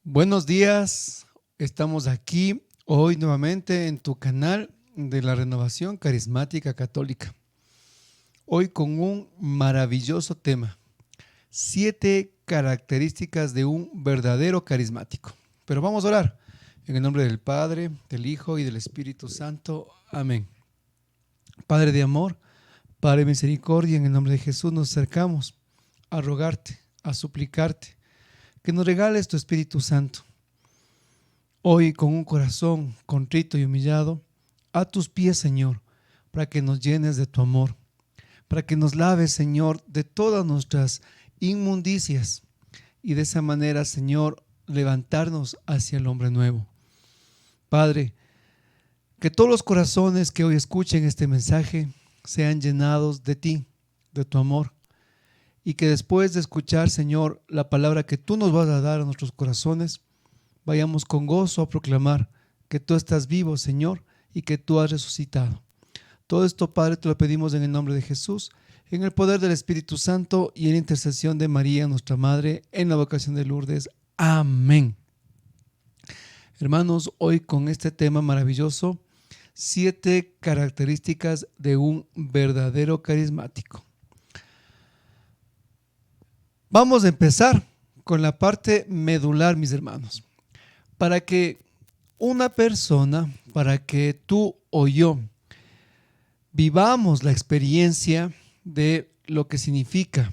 Buenos días, estamos aquí hoy nuevamente en tu canal de la Renovación Carismática Católica. Hoy con un maravilloso tema, 7 características de un verdadero carismático. Pero vamos a orar en el nombre del Padre, del Hijo y del Espíritu Santo. Amén. Padre de amor, Padre de misericordia, en el nombre de Jesús nos acercamos a rogarte, a suplicarte, que nos regales tu Espíritu Santo. Hoy con un corazón contrito y humillado, a tus pies, Señor, para que nos llenes de tu amor, para que nos laves, Señor, de todas nuestras inmundicias y de esa manera, Señor, levantarnos hacia el hombre nuevo. Padre, que todos los corazones que hoy escuchen este mensaje sean llenados de ti, de tu amor, y que después de escuchar, Señor, la palabra que tú nos vas a dar a nuestros corazones, vayamos con gozo a proclamar que tú estás vivo, Señor, y que tú has resucitado. Todo esto, Padre, te lo pedimos en el nombre de Jesús, en el poder del Espíritu Santo y en la intercesión de María, nuestra Madre, en la vocación de Lourdes. Amén. Hermanos, hoy con este tema maravilloso, 7 características de un verdadero carismático. Vamos a empezar con la parte medular, mis hermanos. Para que una persona, para que tú o yo vivamos la experiencia de lo que significa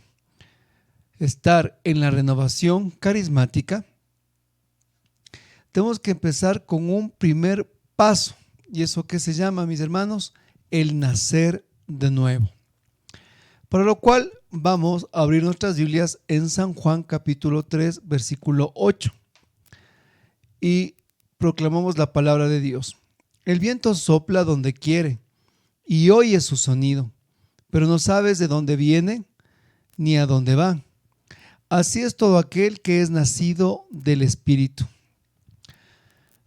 estar en la renovación carismática, tenemos que empezar con un primer paso. ¿Y eso qué se llama, mis hermanos? El nacer de nuevo. Para lo cual vamos a abrir nuestras Biblias en San Juan capítulo 3, versículo 8. Y proclamamos la palabra de Dios. El viento sopla donde quiere y oyes su sonido, pero no sabes de dónde viene ni a dónde va. Así es todo aquel que es nacido del Espíritu.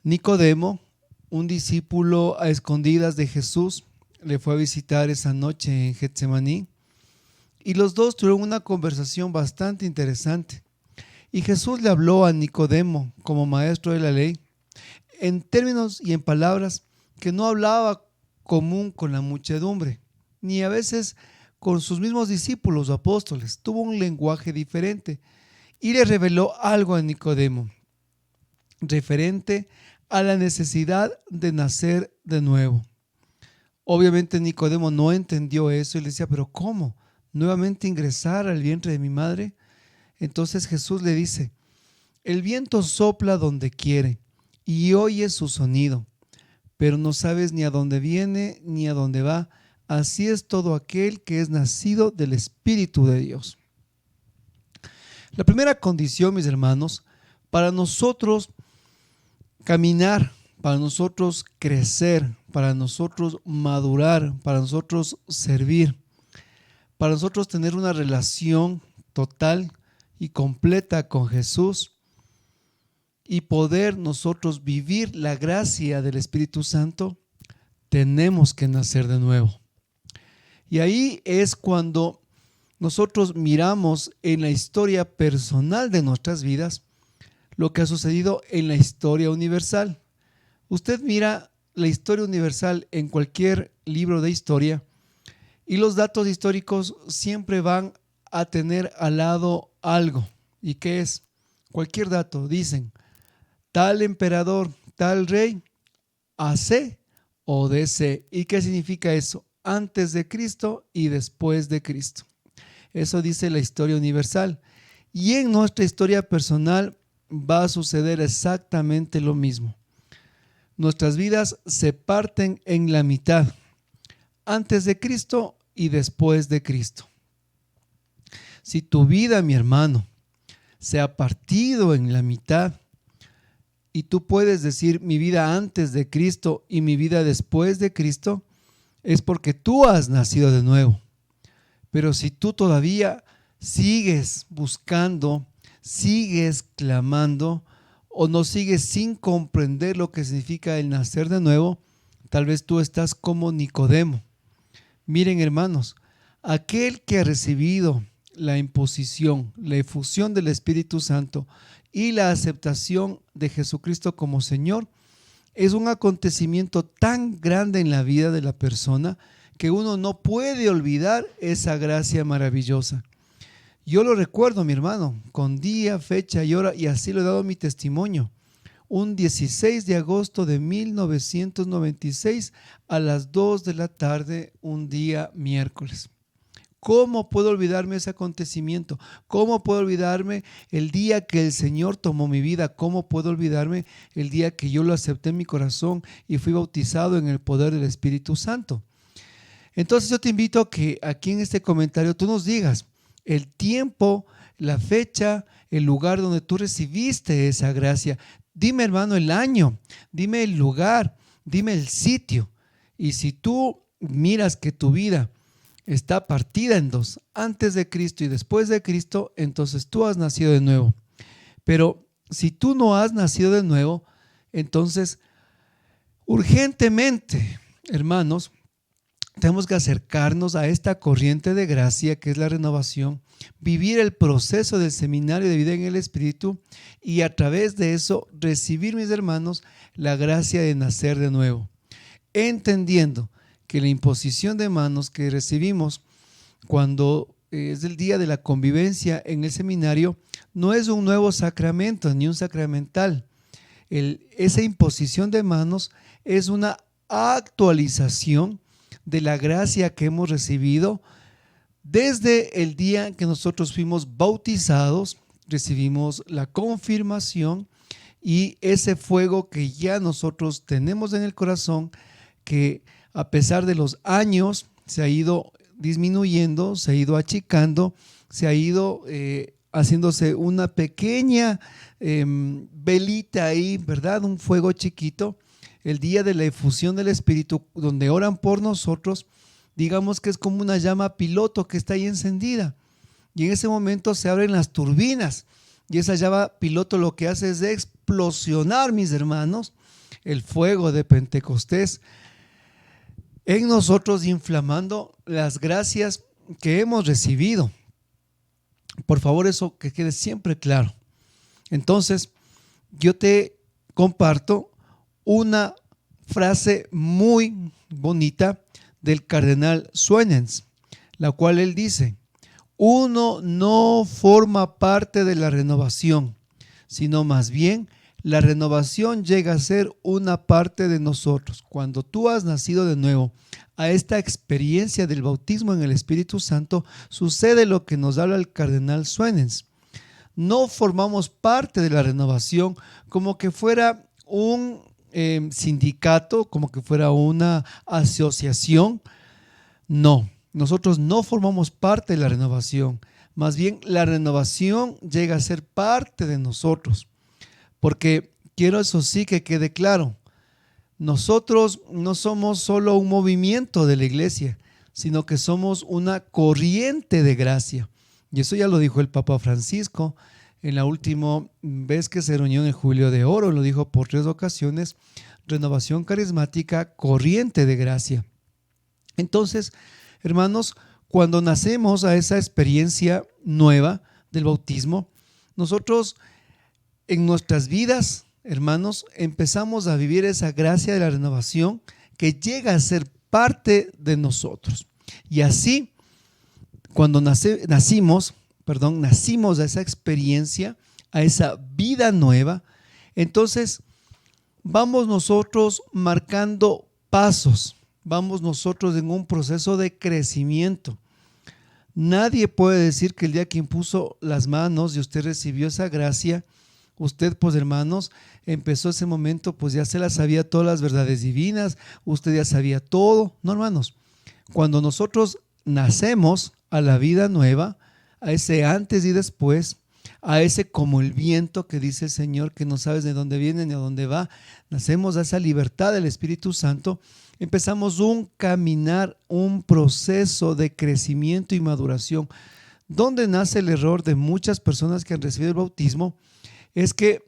Nicodemo, un discípulo a escondidas de Jesús, le fue a visitar esa noche en Getsemaní y los dos tuvieron una conversación bastante interesante. Y Jesús le habló a Nicodemo como maestro de la ley en términos y en palabras que no hablaba común con la muchedumbre, ni a veces con sus mismos discípulos o apóstoles. Tuvo un lenguaje diferente y le reveló algo a Nicodemo referente a la necesidad de nacer de nuevo. Obviamente Nicodemo no entendió eso y le decía, pero ¿cómo? ¿Nuevamente ingresar al vientre de mi madre? Entonces Jesús le dice, el viento sopla donde quiere y oyes su sonido, pero no sabes ni a dónde viene ni a dónde va. Así es todo aquel que es nacido del Espíritu de Dios. La primera condición, mis hermanos, para nosotros caminar, para nosotros crecer, para nosotros madurar, para nosotros servir, para nosotros tener una relación total y completa con Jesús y poder nosotros vivir la gracia del Espíritu Santo, tenemos que nacer de nuevo. Y ahí es cuando nosotros miramos en la historia personal de nuestras vidas lo que ha sucedido en la historia universal. Usted mira la historia universal en cualquier libro de historia y los datos históricos siempre van a tener al lado algo. ¿Y qué es? Cualquier dato. Dicen, tal emperador, tal rey, AC o DC. ¿Y qué significa eso? Antes de Cristo y después de Cristo. Eso dice la historia universal. Y en nuestra historia personal va a suceder exactamente lo mismo. Nuestras vidas se parten en la mitad, antes de Cristo y después de Cristo. Si tu vida, mi hermano, se ha partido en la mitad y tú puedes decir mi vida antes de Cristo y mi vida después de Cristo, es porque tú has nacido de nuevo. Pero si tú todavía sigues buscando, sigues clamando o no sigues sin comprender lo que significa el nacer de nuevo, tal vez tú estás como Nicodemo. Miren, hermanos, aquel que ha recibido la imposición, la efusión del Espíritu Santo y la aceptación de Jesucristo como Señor es un acontecimiento tan grande en la vida de la persona que uno no puede olvidar esa gracia maravillosa. Yo lo recuerdo, mi hermano, con día, fecha y hora, y así lo he dado mi testimonio. Un 16 de agosto de 1996 a las 2 de la tarde, un día miércoles. ¿Cómo puedo olvidarme ese acontecimiento? ¿Cómo puedo olvidarme el día que el Señor tomó mi vida? ¿Cómo puedo olvidarme el día que yo lo acepté en mi corazón y fui bautizado en el poder del Espíritu Santo? Entonces yo te invito a que aquí en este comentario tú nos digas el tiempo, la fecha, el lugar donde tú recibiste esa gracia. Dime, hermano, el año, dime el lugar, dime el sitio. Y si tú miras que tu vida está partida en dos, antes de Cristo y después de Cristo, entonces tú has nacido de nuevo. Pero si tú no has nacido de nuevo, entonces urgentemente, hermanos, tenemos que acercarnos a esta corriente de gracia que es la renovación, vivir el proceso del seminario de vida en el Espíritu y a través de eso recibir, mis hermanos, la gracia de nacer de nuevo, entendiendo que la imposición de manos que recibimos cuando es el día de la convivencia en el seminario no es un nuevo sacramento ni un sacramental. Esa imposición de manos es una actualización de la gracia que hemos recibido desde el día en que nosotros fuimos bautizados, recibimos la confirmación y ese fuego que ya nosotros tenemos en el corazón, que a pesar de los años se ha ido disminuyendo, se ha ido achicando, se ha ido haciéndose una pequeña velita ahí, ¿verdad? Un fuego chiquito. El día de la efusión del Espíritu, donde oran por nosotros, digamos que es como una llama piloto que está ahí encendida. Y en ese momento se abren las turbinas. Y esa llama piloto lo que hace es explosionar, mis hermanos, el fuego de Pentecostés en nosotros, inflamando las gracias que hemos recibido. Por favor, eso que quede siempre claro. Entonces, yo te comparto una frase muy bonita del cardenal Suenens, la cual él dice: uno no forma parte de la renovación, sino más bien la renovación llega a ser una parte de nosotros. Cuando tú has nacido de nuevo, a esta experiencia del bautismo en el Espíritu Santo, sucede lo que nos habla el cardenal Suenens. No formamos parte de la renovación como que fuera un sindicato, como que fuera una asociación. No, nosotros no formamos parte de la renovación. Más bien, la renovación llega a ser parte de nosotros. Porque quiero, eso sí, que quede claro. Nosotros no somos solo un movimiento de la iglesia, sino que somos una corriente de gracia. Y eso ya lo dijo el Papa Francisco en la última vez que se reunió en el Jubileo de Oro. Lo dijo por 3 ocasiones: renovación carismática, corriente de gracia. Entonces, hermanos, cuando nacemos a esa experiencia nueva del bautismo, nosotros en nuestras vidas, hermanos, empezamos a vivir esa gracia de la renovación que llega a ser parte de nosotros. Y así, cuando nacimos a esa experiencia, a esa vida nueva, entonces vamos nosotros marcando pasos, vamos nosotros en un proceso de crecimiento. Nadie puede decir que el día que impuso las manos y usted recibió esa gracia, usted, pues hermanos, empezó ese momento, pues ya se las sabía todas las verdades divinas, usted ya sabía todo. No, hermanos, cuando nosotros nacemos a la vida nueva, a ese antes y después, a ese como el viento que dice el Señor, que no sabes de dónde viene ni a dónde va, nacemos a esa libertad del Espíritu Santo, empezamos un caminar, un proceso de crecimiento y maduración. Donde nace el error de muchas personas que han recibido el bautismo es que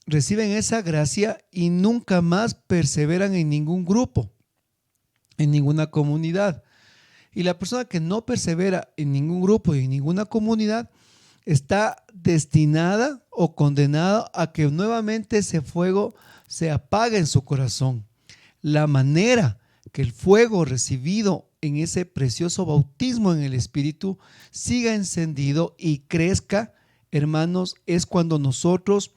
reciben esa gracia y nunca más perseveran en ningún grupo, en ninguna comunidad. Y la persona que no persevera en ningún grupo y en ninguna comunidad está destinada o condenada a que nuevamente ese fuego se apague en su corazón. La manera que el fuego recibido en ese precioso bautismo en el Espíritu siga encendido y crezca, hermanos, es cuando nosotros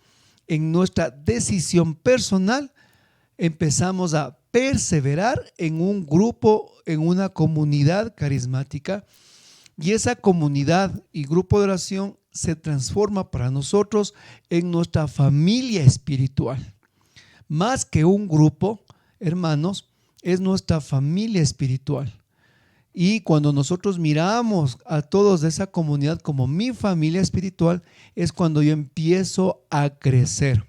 en nuestra decisión personal empezamos a perseverar en un grupo, en una comunidad carismática, y esa comunidad y grupo de oración se transforma para nosotros en nuestra familia espiritual. Más que un grupo, hermanos, es nuestra familia espiritual. Y cuando nosotros miramos a todos de esa comunidad como mi familia espiritual, es cuando yo empiezo a crecer.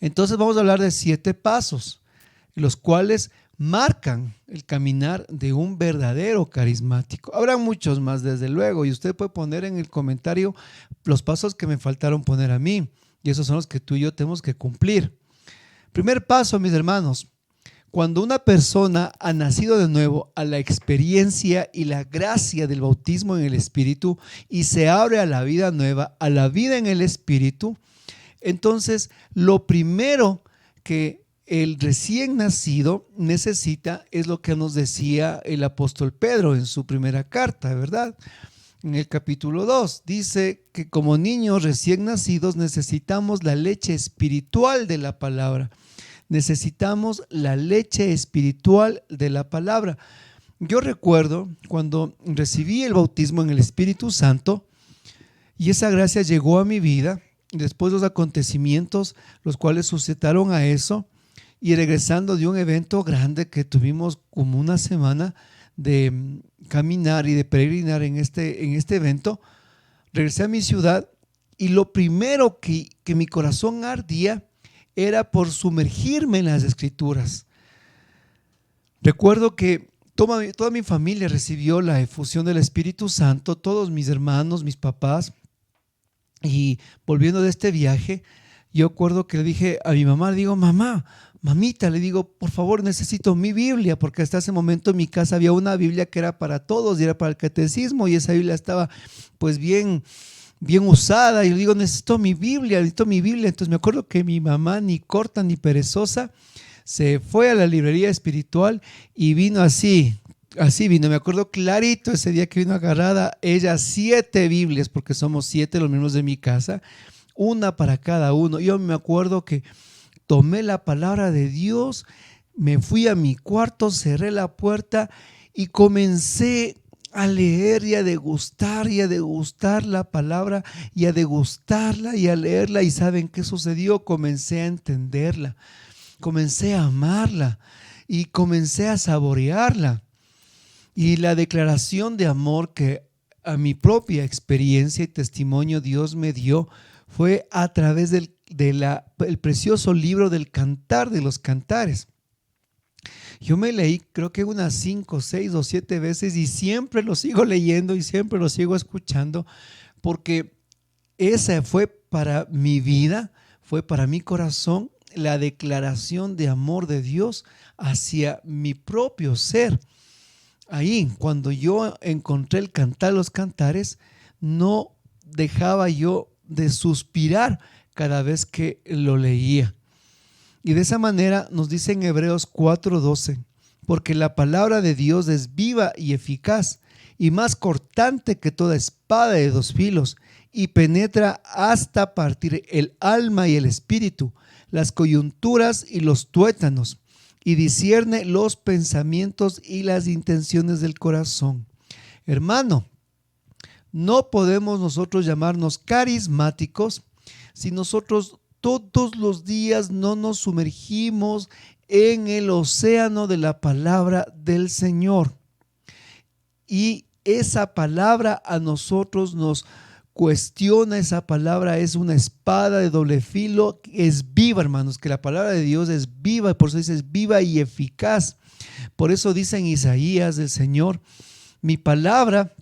Entonces vamos a hablar de 7 pasos, los cuales marcan el caminar de un verdadero carismático. Habrá muchos más, desde luego, y usted puede poner en el comentario los pasos que me faltaron poner a mí, y esos son los que tú y yo tenemos que cumplir. Primer paso, mis hermanos: cuando una persona ha nacido de nuevo a la experiencia y la gracia del bautismo en el Espíritu y se abre a la vida nueva, a la vida en el Espíritu, entonces lo primero que el recién nacido necesita es lo que nos decía el apóstol Pedro en su primera carta, ¿verdad? En el capítulo 2 dice que como niños recién nacidos necesitamos la leche espiritual de la palabra. Necesitamos la leche espiritual de la palabra. Yo recuerdo cuando recibí el bautismo en el Espíritu Santo y esa gracia llegó a mi vida después de los acontecimientos los cuales suscitaron a eso, y regresando de un evento grande que tuvimos como una semana de caminar y de peregrinar en este evento, regresé a mi ciudad y lo primero que mi corazón ardía era por sumergirme en las Escrituras. Recuerdo que toda mi familia recibió la efusión del Espíritu Santo, todos mis hermanos, mis papás, y volviendo de este viaje, yo recuerdo que le dije a mi mamá, le digo, mamita, le digo, por favor, necesito mi Biblia, porque hasta ese momento en mi casa había una Biblia que era para todos y era para el catecismo, y esa Biblia estaba pues bien usada, y le digo, necesito mi Biblia. Entonces me acuerdo que mi mamá, ni corta ni perezosa, se fue a la librería espiritual y vino así vino. Me acuerdo clarito ese día que vino agarrada ella 7 Biblias, porque somos 7 los miembros de mi casa, una para cada uno. Yo me acuerdo que tomé la palabra de Dios, me fui a mi cuarto, cerré la puerta y comencé a leer y a degustar la palabra, y a degustarla y a leerla. ¿Y saben qué sucedió? Comencé a entenderla, comencé a amarla y comencé a saborearla. Y la declaración de amor que a mi propia experiencia y testimonio Dios me dio fue a través del precioso libro del Cantar de los Cantares. Yo me leí creo que unas 5, 6 o 7 veces y siempre lo sigo leyendo y siempre lo sigo escuchando, porque esa fue para mi vida, fue para mi corazón la declaración de amor de Dios hacia mi propio ser. Ahí, cuando yo encontré el Cantar de los Cantares, no dejaba yo de suspirar cada vez que lo leía. Y de esa manera nos dice en Hebreos 4:12, porque la palabra de Dios es viva y eficaz y más cortante que toda espada de 2 filos, y penetra hasta partir el alma y el espíritu, las coyunturas y los tuétanos, y discierne los pensamientos y las intenciones del corazón. Hermano, no podemos nosotros llamarnos carismáticos si nosotros todos los días no nos sumergimos en el océano de la palabra del Señor. Y esa palabra a nosotros nos cuestiona. Esa palabra es una espada de doble filo, es viva, hermanos, que la palabra de Dios es viva, y por eso dice es viva y eficaz. Por eso dice en Isaías del Señor, mi palabra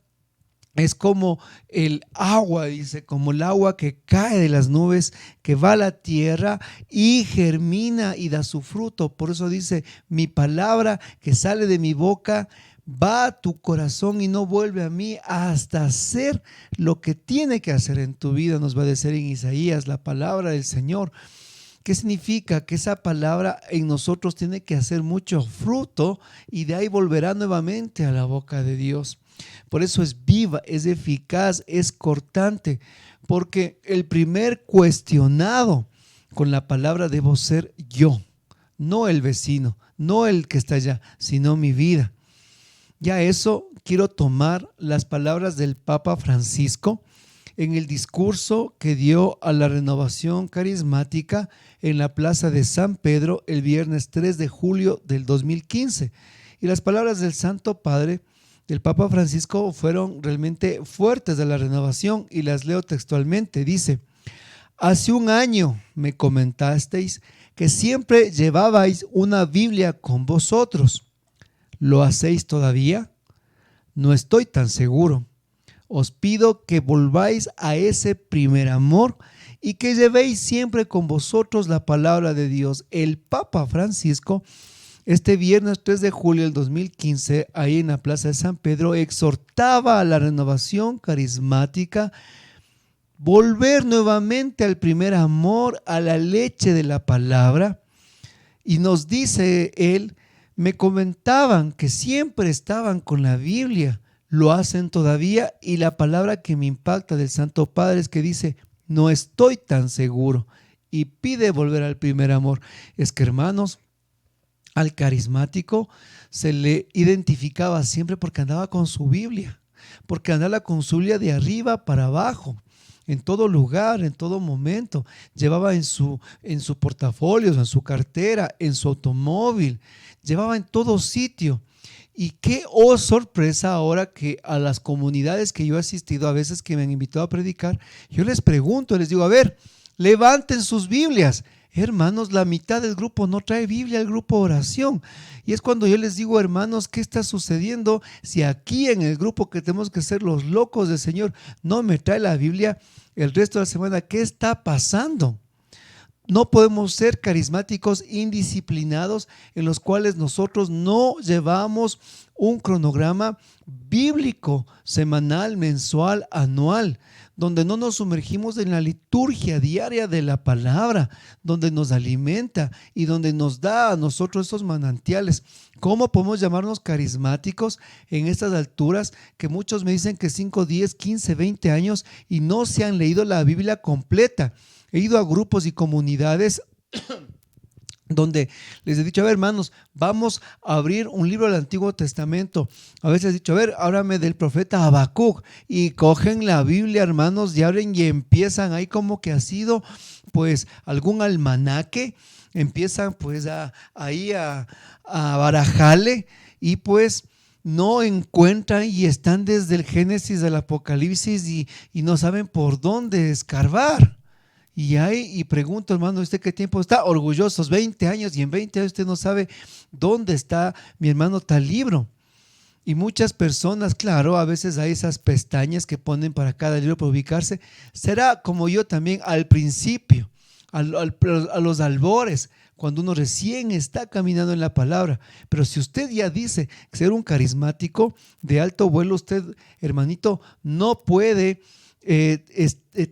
es como el agua, dice, como el agua que cae de las nubes, que va a la tierra y germina y da su fruto. Por eso dice, mi palabra que sale de mi boca va a tu corazón y no vuelve a mí hasta hacer lo que tiene que hacer en tu vida, nos va a decir en Isaías la palabra del Señor. ¿Qué significa? Que esa palabra en nosotros tiene que hacer mucho fruto y de ahí volverá nuevamente a la boca de Dios. Por eso es viva, es eficaz, es cortante, porque el primer cuestionado con la palabra debo ser yo, no el vecino, no el que está allá, sino mi vida. Ya eso quiero tomar las palabras del Papa Francisco en el discurso que dio a la renovación carismática en la Plaza de San Pedro el viernes 3 de julio del 2015. Y las palabras del Santo Padre, del Papa Francisco, fueron realmente fuertes de la renovación y las leo textualmente. Dice: hace un año me comentasteis que siempre llevabais una Biblia con vosotros. ¿Lo hacéis todavía? No estoy tan seguro. Os pido que volváis a ese primer amor y que llevéis siempre con vosotros la palabra de Dios. El Papa Francisco, este viernes 3 de julio del 2015, ahí en la Plaza de San Pedro, exhortaba a la renovación carismática, volver nuevamente al primer amor, a la leche de la palabra. Y nos dice él: me comentaban que siempre estaban con la Biblia, lo hacen todavía. Y la palabra que me impacta del Santo Padre es que dice: no estoy tan seguro, y pide volver al primer amor. Es que, hermanos, al carismático se le identificaba siempre porque andaba con su Biblia, porque andaba con su Biblia de arriba para abajo. En todo lugar, en todo momento, llevaba en su portafolio, en su cartera, en su automóvil, llevaba en todo sitio. Y qué sorpresa ahora que a las comunidades que yo he asistido, a veces que me han invitado a predicar, yo les pregunto, les digo: a ver, levanten sus Biblias. Hermanos, la mitad del grupo no trae Biblia al grupo de oración. Y es cuando yo les digo: hermanos, ¿qué está sucediendo? Si aquí en el grupo, que tenemos que ser los locos del Señor, no me trae la Biblia el resto de la semana, ¿qué está pasando? No podemos ser carismáticos indisciplinados en los cuales nosotros no llevamos un cronograma bíblico semanal, mensual, anual, donde no nos sumergimos en la liturgia diaria de la palabra, donde nos alimenta y donde nos da a nosotros esos manantiales. ¿Cómo podemos llamarnos carismáticos en estas alturas que muchos me dicen que 5, 10, 15, 20 años y no se han leído la Biblia completa? He ido a grupos y comunidades donde les he dicho: a ver, hermanos, vamos a abrir un libro del Antiguo Testamento. A veces he dicho: a ver, háblame del profeta Habacuc, y cogen la Biblia, hermanos, y abren y empiezan ahí como que ha sido pues algún almanaque, empiezan pues a barajarle, y pues no encuentran y están desde el Génesis al Apocalipsis y no saben por dónde escarbar. Y pregunto: hermano, ¿usted qué tiempo está? Orgullosos, 20 años, y en 20 años usted no sabe dónde está, mi hermano, tal libro. Y muchas personas, claro, a veces hay esas pestañas que ponen para cada libro para ubicarse. Será como yo también al principio, a los albores, cuando uno recién está caminando en la palabra. Pero si usted ya dice ser un carismático de alto vuelo, usted, hermanito, no puede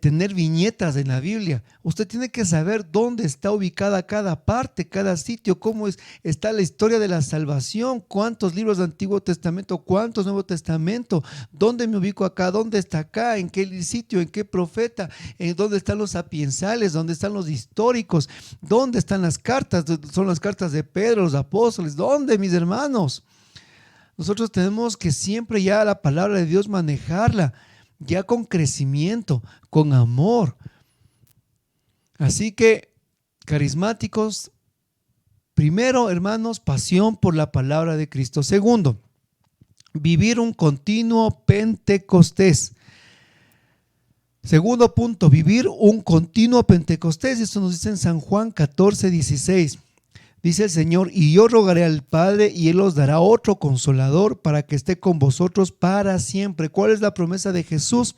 tener viñetas en la Biblia. Usted tiene que saber dónde está ubicada cada parte, cada sitio, cómo está la historia de la salvación, cuántos libros del Antiguo Testamento, cuántos Nuevo Testamento, dónde me ubico acá, dónde está acá, en qué sitio, en qué profeta, en dónde están los sapiensales, dónde están los históricos, dónde están las cartas, son las cartas de Pedro, los apóstoles, dónde, mis hermanos. Nosotros tenemos que siempre ya la palabra de Dios manejarla ya con crecimiento, con amor. Así que, carismáticos, primero, hermanos, pasión por la palabra de Cristo. Segundo, vivir un continuo Pentecostés. Segundo punto, vivir un continuo Pentecostés. Esto nos dice en San Juan 14, 16. Dice el Señor: y yo rogaré al Padre, y Él os dará otro Consolador para que esté con vosotros para siempre. ¿Cuál es la promesa de Jesús?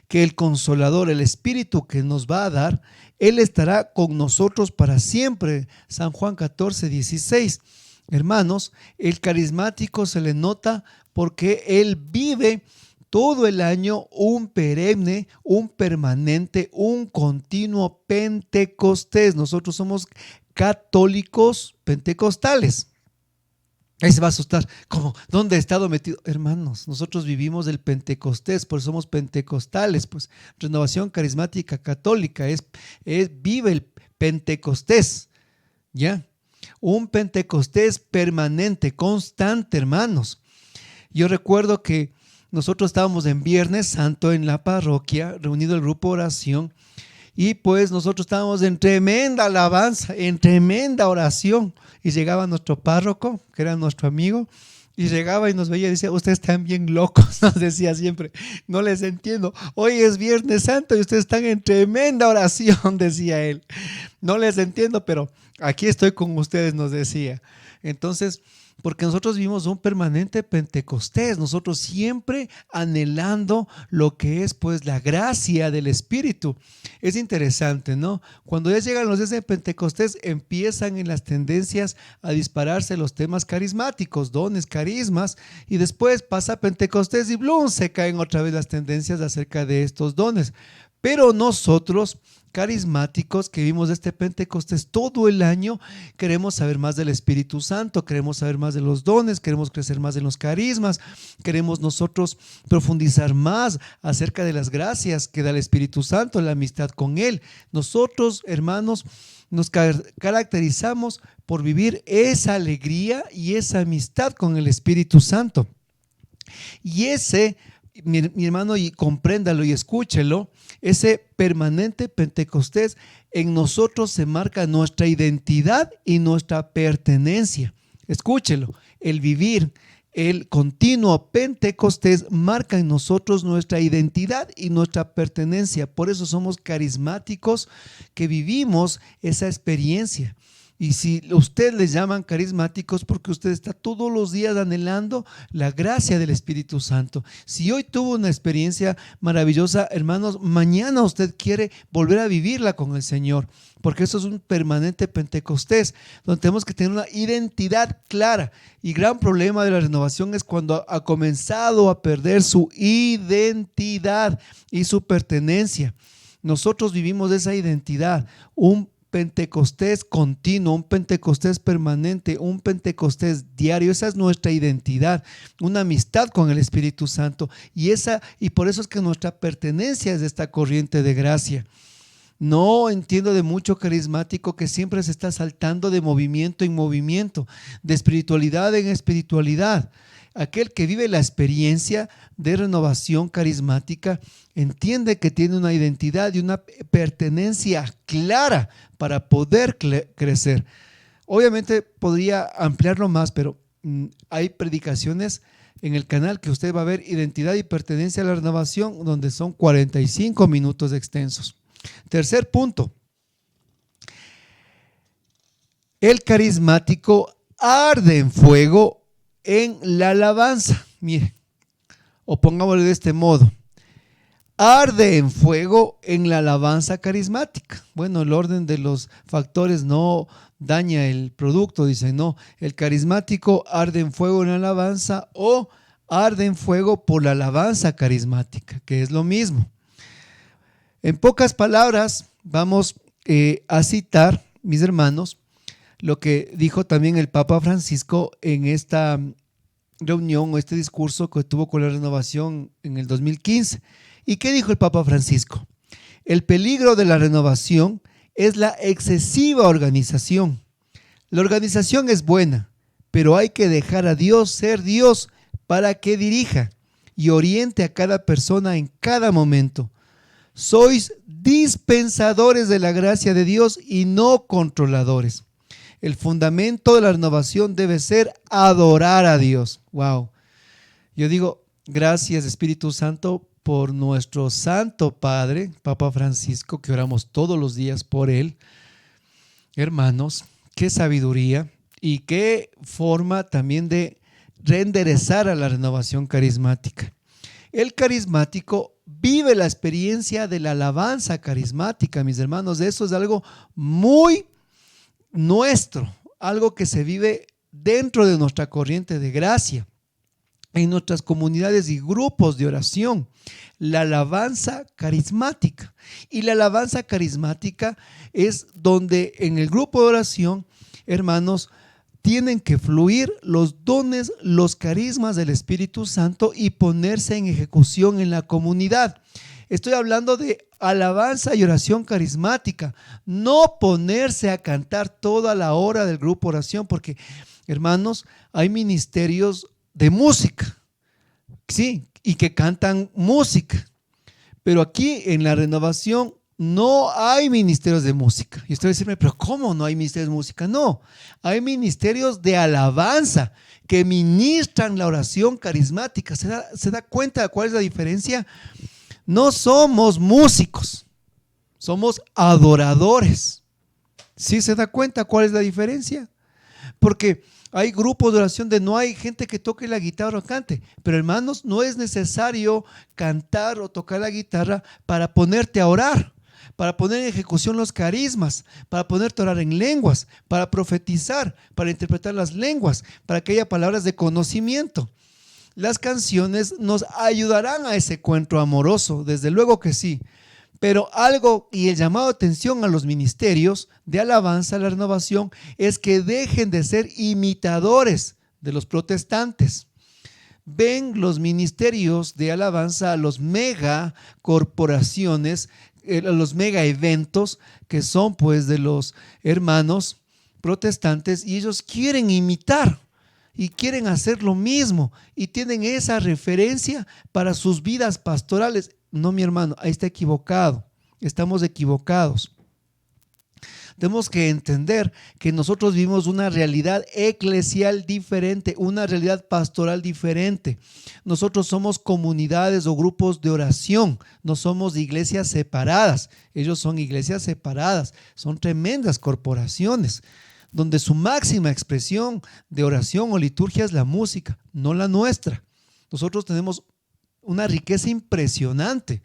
Que el Consolador, el Espíritu que nos va a dar, Él estará con nosotros para siempre. San Juan 14, 16. Hermanos, el carismático se le nota porque él vive todo el año un perenne, un permanente, un continuo Pentecostés. Nosotros somos católicos pentecostales. Ahí se va a asustar, como, ¿dónde he estado metido? Hermanos, nosotros vivimos del Pentecostés, por eso somos pentecostales, pues Renovación Carismática Católica vive el Pentecostés, ¿ya? Un Pentecostés permanente, constante, hermanos. Yo recuerdo que nosotros estábamos en Viernes Santo en la parroquia, reunido el grupo oración, y pues nosotros estábamos en tremenda alabanza, en tremenda oración, y llegaba nuestro párroco, que era nuestro amigo, y llegaba y nos veía y decía, ustedes están bien locos, nos decía siempre, no les entiendo, hoy es Viernes Santo y ustedes están en tremenda oración, decía él, no les entiendo, pero aquí estoy con ustedes, nos decía. Entonces, porque nosotros vivimos un permanente Pentecostés, nosotros siempre anhelando lo que es pues la gracia del Espíritu. Es interesante, ¿no? Cuando ya llegan los días de Pentecostés, empiezan en las tendencias a dispararse los temas carismáticos, dones, carismas, y después pasa Pentecostés y ¡blum! Se caen otra vez las tendencias acerca de estos dones. Pero nosotros, carismáticos que vivimos este Pentecostés todo el año, queremos saber más del Espíritu Santo, queremos saber más de los dones, queremos crecer más en los carismas, queremos nosotros profundizar más acerca de las gracias que da el Espíritu Santo, la amistad con Él. Nosotros, hermanos, nos caracterizamos por vivir esa alegría y esa amistad con el Espíritu Santo. Y mi hermano, y compréndalo y escúchelo, ese permanente Pentecostés en nosotros se marca nuestra identidad y nuestra pertenencia. Escúchelo, el vivir el continuo Pentecostés marca en nosotros nuestra identidad y nuestra pertenencia. Por eso somos carismáticos que vivimos esa experiencia. Y si usted les llaman carismáticos, porque usted está todos los días anhelando la gracia del Espíritu Santo. Si hoy tuvo una experiencia maravillosa, hermanos, mañana usted quiere volver a vivirla con el Señor, porque eso es un permanente Pentecostés, donde tenemos que tener una identidad clara. Y gran problema de la renovación es cuando ha comenzado a perder su identidad y su pertenencia. Nosotros vivimos esa identidad, un Pentecostés continuo, un Pentecostés permanente, un Pentecostés diario. Esa es nuestra identidad, una amistad con el Espíritu Santo, y por eso es que nuestra pertenencia es de esta corriente de gracia. No entiendo de mucho carismático que siempre se está saltando de movimiento en movimiento, de espiritualidad en espiritualidad. Aquel que vive la experiencia de renovación carismática entiende que tiene una identidad y una pertenencia clara para poder crecer. Obviamente podría ampliarlo más, pero hay predicaciones en el canal que usted va a ver identidad y pertenencia a la renovación, donde son 45 minutos extensos. Tercer punto, el carismático arde en fuego en la alabanza. Mire, o pongámoslo de este modo, arde en fuego en la alabanza carismática. Bueno, el orden de los factores no daña el producto, dicen, no, el carismático arde en fuego en la alabanza o arde en fuego por la alabanza carismática, que es lo mismo. En pocas palabras, vamos a citar, mis hermanos, lo que dijo también el Papa Francisco en esta reunión o este discurso que tuvo con la renovación en el 2015. ¿Y qué dijo el Papa Francisco? El peligro de la renovación es la excesiva organización. La organización es buena, pero hay que dejar a Dios ser Dios para que dirija y oriente a cada persona en cada momento. Sois dispensadores de la gracia de Dios y no controladores. El fundamento de la renovación debe ser adorar a Dios. Wow. Yo digo, gracias Espíritu Santo por nuestro Santo Padre, Papa Francisco, que oramos todos los días por él. Hermanos, qué sabiduría y qué forma también de reenderezar a la renovación carismática. El carismático vive la experiencia de la alabanza carismática, mis hermanos. Eso es algo muy nuestro, algo que se vive dentro de nuestra corriente de gracia, en nuestras comunidades y grupos de oración, la alabanza carismática. Y la alabanza carismática es donde en el grupo de oración, hermanos, tienen que fluir los dones, los carismas del Espíritu Santo y ponerse en ejecución en la comunidad. Estoy hablando de alabanza y oración carismática, no ponerse a cantar toda la hora del grupo de oración, porque, hermanos, hay ministerios de música, sí, y que cantan música, pero aquí en la Renovación no hay ministerios de música. Y usted va a decirme, pero ¿cómo no hay ministerios de música? No, hay ministerios de alabanza que ministran la oración carismática. ¿Se da cuenta de cuál es la diferencia? No somos músicos, somos adoradores. ¿Sí se da cuenta cuál es la diferencia? Porque hay grupos de oración donde no hay gente que toque la guitarra o cante. Pero hermanos, no es necesario cantar o tocar la guitarra para ponerte a orar, para poner en ejecución los carismas, para ponerte a orar en lenguas, para profetizar, para interpretar las lenguas, para que haya palabras de conocimiento. Las canciones nos ayudarán a ese encuentro amoroso, desde luego que sí. Pero algo y el llamado de atención a los ministerios de alabanza a la Renovación es que dejen de ser imitadores de los protestantes. Ven los ministerios de alabanza a los mega corporaciones, a los mega eventos que son pues de los hermanos protestantes, y ellos quieren imitar y quieren hacer lo mismo y tienen esa referencia para sus vidas pastorales. No, mi hermano, ahí está equivocado. Estamos equivocados. Tenemos que entender que nosotros vivimos una realidad eclesial diferente, una realidad pastoral diferente. Nosotros somos comunidades o grupos de oración, no somos iglesias separadas. Ellos son iglesias separadas, son tremendas corporaciones, donde su máxima expresión de oración o liturgia es la música, no la nuestra. Nosotros tenemos una riqueza impresionante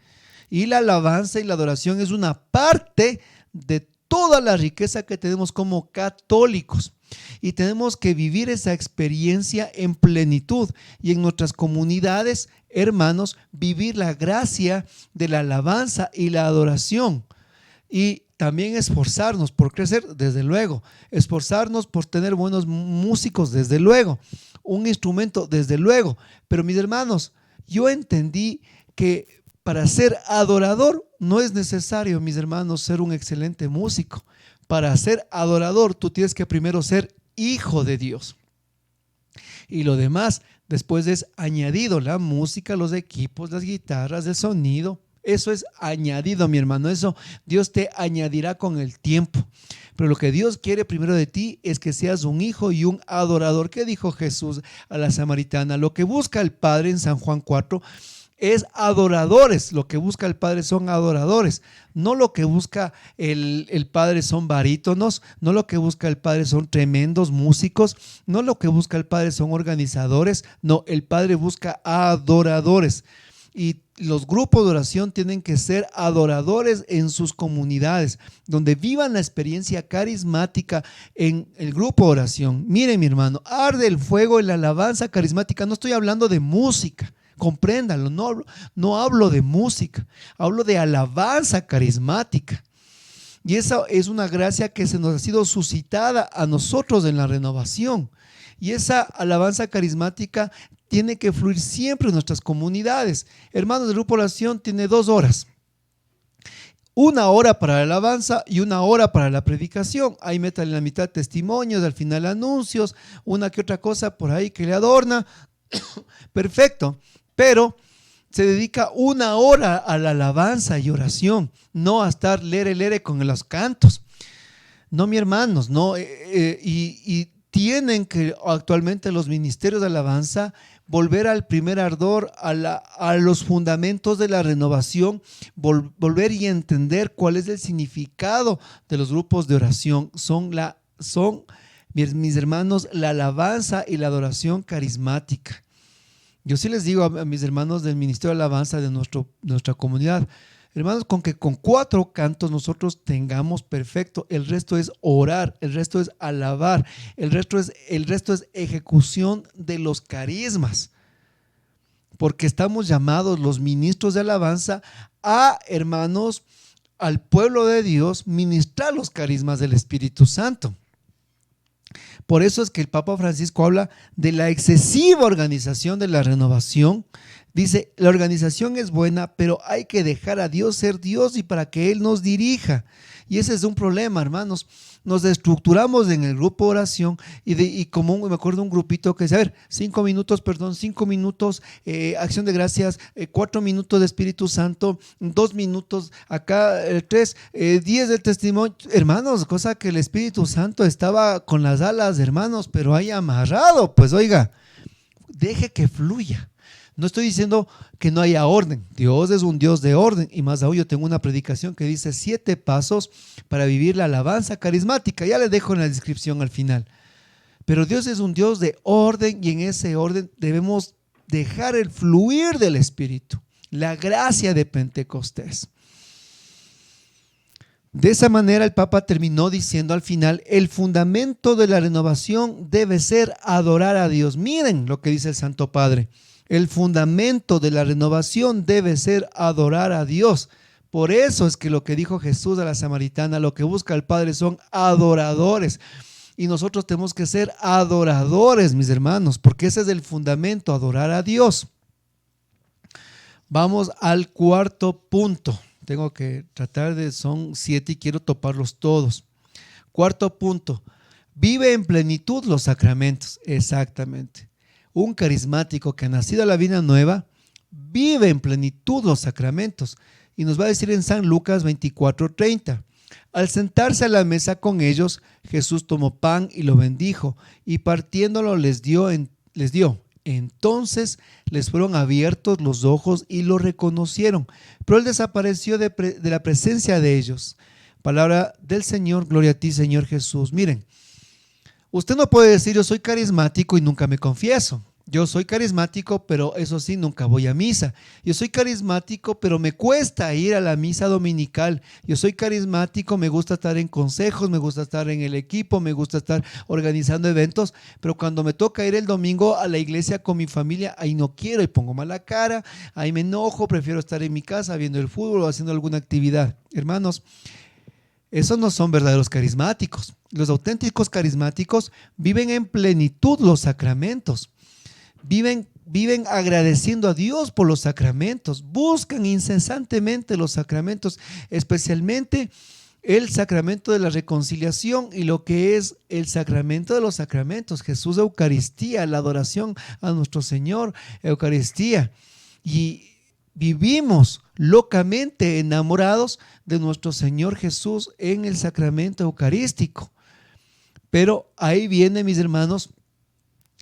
y la alabanza y la adoración es una parte de toda la riqueza que tenemos como católicos, y tenemos que vivir esa experiencia en plenitud y en nuestras comunidades, hermanos, vivir la gracia de la alabanza y la adoración. Y también esforzarnos por crecer, desde luego, esforzarnos por tener buenos músicos, desde luego, un instrumento, desde luego. Pero mis hermanos, yo entendí que para ser adorador no es necesario, mis hermanos, ser un excelente músico. Para ser adorador tú tienes que primero ser hijo de Dios. Y lo demás después es añadido, la música, los equipos, las guitarras, el sonido. Eso es añadido, mi hermano. Eso Dios te añadirá con el tiempo. Pero lo que Dios quiere primero de ti es que seas un hijo y un adorador. ¿Qué dijo Jesús a la samaritana? Lo que busca el Padre en San Juan 4 es adoradores. Lo que busca el Padre son adoradores. No lo que busca el Padre son barítonos. No lo que busca el Padre son tremendos músicos. No lo que busca el Padre son organizadores. No, el Padre busca adoradores. Y los grupos de oración tienen que ser adoradores en sus comunidades, donde vivan la experiencia carismática en el grupo de oración. Miren, mi hermano, arde el fuego en la alabanza carismática. No estoy hablando de música, compréndanlo, no hablo de música, hablo de alabanza carismática. Y esa es una gracia que se nos ha sido suscitada a nosotros en la Renovación. Y esa alabanza carismática tiene que fluir siempre en nuestras comunidades. Hermanos, el grupo de oración tiene 2 horas. 1 hora para la alabanza y 1 hora para la predicación. Ahí métale en la mitad testimonios, al final anuncios, una que otra cosa por ahí que le adorna. Perfecto, pero se dedica 1 hora a la alabanza y oración, no a estar lere con los cantos. No, mi hermanos, no. Y tienen que actualmente los ministerios de alabanza volver al primer ardor, a los fundamentos de la renovación, volver y entender cuál es el significado de los grupos de oración. Son mis hermanos, la alabanza y la adoración carismática. Yo sí les digo a mis hermanos del Ministerio de Alabanza de nuestra comunidad, Hermanos, con que con 4 cantos nosotros tengamos perfecto, el resto es orar, el resto es alabar, el resto es ejecución de los carismas, porque estamos llamados los ministros de alabanza a, hermanos, al pueblo de Dios, ministrar los carismas del Espíritu Santo. Por eso es que el Papa Francisco habla de la excesiva organización de la renovación. Dice, la organización es buena, pero hay que dejar a Dios ser Dios y para que Él nos dirija. Y ese es un problema, hermanos. Nos estructuramos en el grupo de oración y como me acuerdo de un grupito que dice, a ver, 5 minutos, acción de gracias, 4 minutos de Espíritu Santo, 2 minutos, acá 3, 10 del testimonio. Hermanos, cosa que el Espíritu Santo estaba con las alas, hermanos, pero ahí amarrado. Pues oiga, deje que fluya. No estoy diciendo que no haya orden. Dios es un Dios de orden. Y más aún, yo tengo una predicación que dice 7 pasos para vivir la alabanza carismática. Ya le dejo en la descripción al final. Pero Dios es un Dios de orden y en ese orden debemos dejar el fluir del Espíritu. La gracia de Pentecostés. De esa manera el Papa terminó diciendo al final, el fundamento de la renovación debe ser adorar a Dios. Miren lo que dice el Santo Padre. El fundamento de la renovación debe ser adorar a Dios. Por eso es que lo que dijo Jesús a la samaritana, lo que busca el Padre son adoradores. Y nosotros tenemos que ser adoradores, mis hermanos, porque ese es el fundamento, adorar a Dios. Vamos al 4º punto. Tengo que son 7 y quiero toparlos todos. 4º punto. Vive en plenitud los sacramentos. Exactamente. Un carismático que ha nacido a la vida nueva vive en plenitud los sacramentos. Y nos va a decir en San Lucas 24:30. Al sentarse a la mesa con ellos, Jesús tomó pan y lo bendijo, y partiéndolo les dio. Entonces les fueron abiertos los ojos y lo reconocieron, pero él desapareció de la presencia de ellos. Palabra del Señor, gloria a ti, Señor Jesús. Miren, usted no puede decir yo soy carismático y nunca me confieso. Yo soy carismático, pero eso sí, nunca voy a misa. Yo soy carismático, pero me cuesta ir a la misa dominical. Yo soy carismático, me gusta estar en consejos, me gusta estar en el equipo, me gusta estar organizando eventos, pero cuando me toca ir el domingo a la iglesia con mi familia, ahí no quiero y pongo mala cara, ahí me enojo, prefiero estar en mi casa viendo el fútbol o haciendo alguna actividad. Hermanos, esos no son verdaderos carismáticos. Los auténticos carismáticos viven en plenitud los sacramentos. Viven agradeciendo a Dios por los sacramentos, buscan incesantemente los sacramentos, especialmente el sacramento de la reconciliación y lo que es el sacramento de los sacramentos, Jesús Eucaristía, la adoración a nuestro Señor, Eucaristía. Y vivimos locamente enamorados de nuestro Señor Jesús en el sacramento eucarístico. Pero ahí viene, mis hermanos,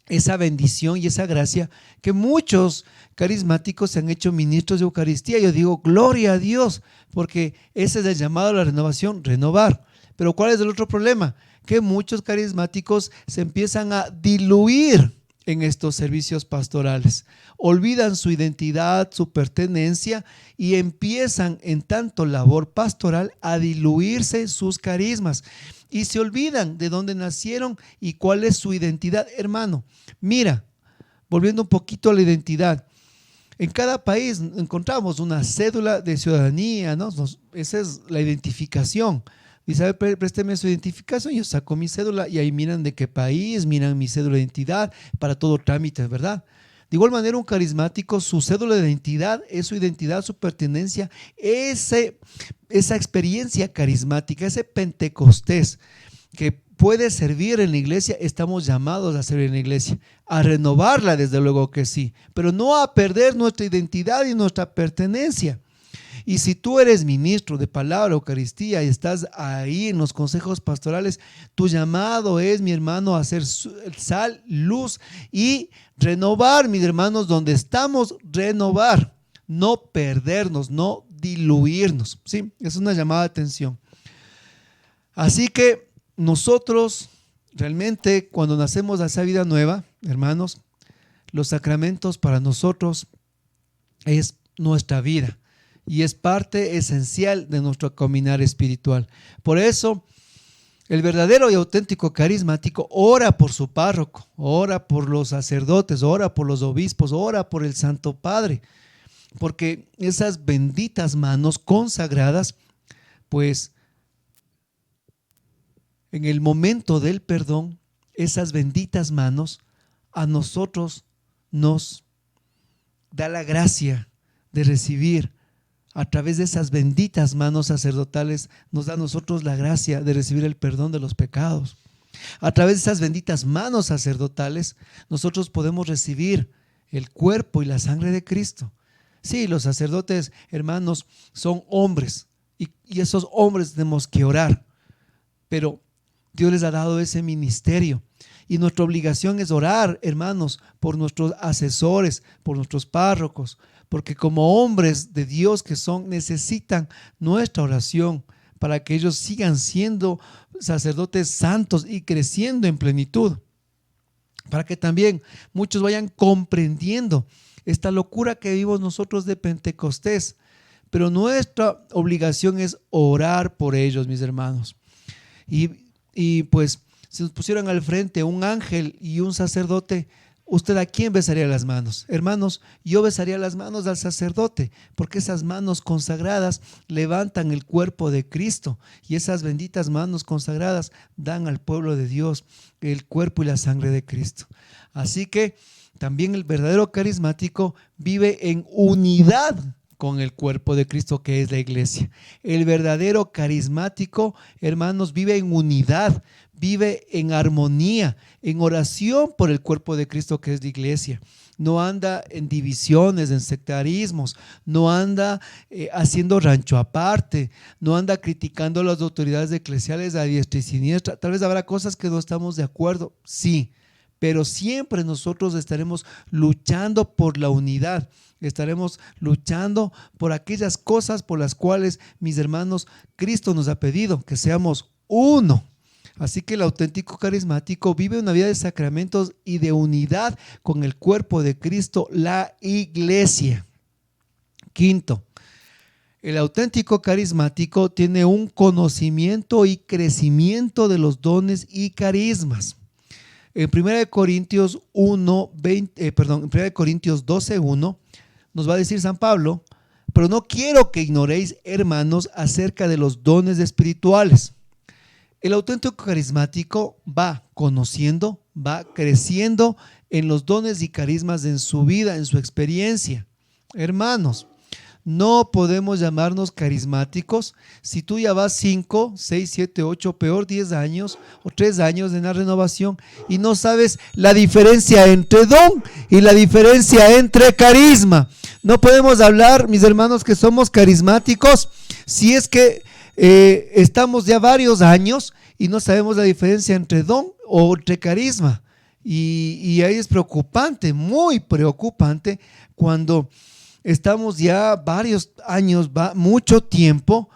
esa bendición y esa gracia que muchos carismáticos se han hecho ministros de Eucaristía. Yo digo, gloria a Dios, porque ese es el llamado a la renovación, renovar. Pero ¿cuál es el otro problema? Que muchos carismáticos se empiezan a diluir en estos servicios pastorales. Olvidan su identidad, su pertenencia y empiezan en tanto labor pastoral a diluirse sus carismas. Y se olvidan de dónde nacieron y cuál es su identidad. Hermano, mira, volviendo un poquito a la identidad. En cada país encontramos una cédula de ciudadanía, ¿no? Esa es la identificación. Dice, a ver, présteme su identificación. Yo saco mi cédula y ahí miran de qué país, miran mi cédula de identidad para todo trámite, ¿verdad? De igual manera, un carismático, su cédula de identidad es su identidad, su pertenencia, esa experiencia carismática, ese Pentecostés que puede servir en la iglesia. Estamos llamados a servir en la iglesia, a renovarla, desde luego que sí, pero no a perder nuestra identidad y nuestra pertenencia. Y si tú eres ministro de palabra, Eucaristía, y estás ahí en los consejos pastorales, tu llamado es, mi hermano, a hacer sal, luz y renovar, mis hermanos, donde estamos, renovar, no perdernos, no diluirnos. ¿Sí? Es una llamada de atención. Así que nosotros realmente, cuando nacemos a esa vida nueva, hermanos, los sacramentos para nosotros es nuestra vida. y es parte esencial de nuestro caminar espiritual. Por eso, el verdadero y auténtico carismático ora por su párroco, ora por los sacerdotes, ora por los obispos, ora por el Santo Padre, porque esas benditas manos consagradas, pues en el momento del perdón, esas benditas manos a nosotros nos da la gracia de recibir. A través de esas benditas manos sacerdotales nos da a nosotros la gracia de recibir el perdón de los pecados. A través de esas benditas manos sacerdotales nosotros podemos recibir el cuerpo y la sangre de Cristo. Sí, los sacerdotes, hermanos, son hombres y esos hombres tenemos que orar, pero Dios les ha dado ese ministerio y nuestra obligación es orar, hermanos, por nuestros asesores, por nuestros párrocos, porque como hombres de Dios que son, necesitan nuestra oración para que ellos sigan siendo sacerdotes santos y creciendo en plenitud, para que también muchos vayan comprendiendo esta locura que vivimos nosotros de Pentecostés. Pero nuestra obligación es orar por ellos, mis hermanos. Y pues si nos pusieran al frente un ángel y un sacerdote, ¿usted a quién besaría las manos? Hermanos, yo besaría las manos al sacerdote, porque esas manos consagradas levantan el cuerpo de Cristo y esas benditas manos consagradas dan al pueblo de Dios el cuerpo y la sangre de Cristo. Así que también el verdadero carismático vive en unidad con el cuerpo de Cristo, que es la iglesia. El verdadero carismático, hermanos, vive en unidad, vive en armonía, en oración por el cuerpo de Cristo, que es la iglesia. No anda en divisiones, en sectarismos, no anda haciendo rancho aparte, no anda criticando a las autoridades eclesiales a diestra y siniestra. Tal vez habrá cosas que no estamos de acuerdo, sí, pero siempre nosotros estaremos luchando por la unidad. Estaremos luchando por aquellas cosas por las cuales, mis hermanos, Cristo nos ha pedido que seamos uno. Así que el auténtico carismático vive una vida de sacramentos y de unidad con el cuerpo de Cristo, la iglesia. Quinto, el auténtico carismático tiene un conocimiento y crecimiento de los dones y carismas. En 1 Corintios 12:1 nos va a decir San Pablo: pero no quiero que ignoréis, hermanos, acerca de los dones espirituales. El auténtico carismático va conociendo, va creciendo en los dones y carismas en su vida, en su experiencia. Hermanos, no podemos llamarnos carismáticos si tú ya vas 5, 6, 7, 8, peor 10 años o 3 años en la renovación y no sabes la diferencia entre don y la diferencia entre carisma. No podemos hablar, mis hermanos, que somos carismáticos si es que estamos ya varios años y no sabemos la diferencia entre don o entre carisma. Y ahí es preocupante, muy preocupante, cuando estamos ya varios años, mucho tiempo,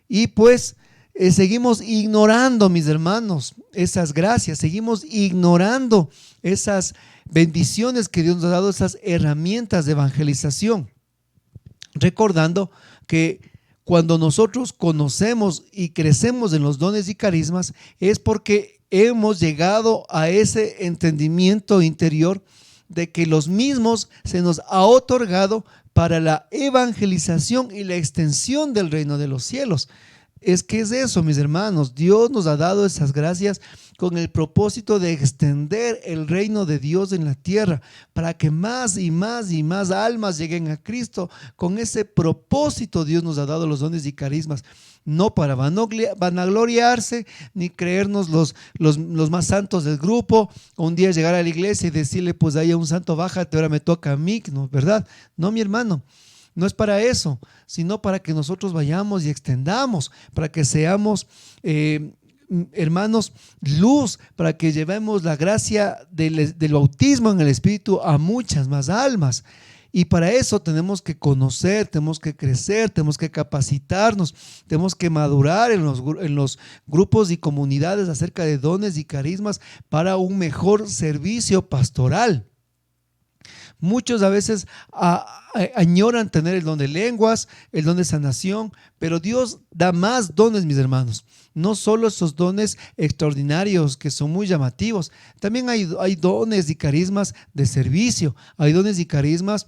y pues seguimos ignorando, mis hermanos, esas gracias, seguimos ignorando esas bendiciones que Dios nos ha dado, esas herramientas de evangelización, recordando que cuando nosotros conocemos y crecemos en los dones y carismas es porque hemos llegado a ese entendimiento interior de que los mismos se nos ha otorgado para la evangelización y la extensión del reino de los cielos. Es que es eso, mis hermanos. Dios nos ha dado esas gracias con el propósito de extender el reino de Dios en la tierra, para que más y más y más almas lleguen a Cristo. Con ese propósito Dios nos ha dado los dones y carismas, no para vanagloriarse ni creernos los más santos del grupo, o un día llegar a la iglesia y decirle: pues ahí un santo, bájate, ahora me toca a mí, ¿no? ¿Verdad? No, mi hermano. No es para eso, sino para que nosotros vayamos y extendamos, para que seamos, hermanos, luz, para que llevemos la gracia del bautismo en el Espíritu a muchas más almas. Y para eso tenemos que conocer, tenemos que crecer, tenemos que capacitarnos, tenemos que madurar en los grupos y comunidades acerca de dones y carismas para un mejor servicio pastoral. Muchos a veces añoran tener el don de lenguas, el don de sanación, pero Dios da más dones, mis hermanos. No solo esos dones extraordinarios que son muy llamativos, también hay dones y carismas de servicio, hay dones y carismas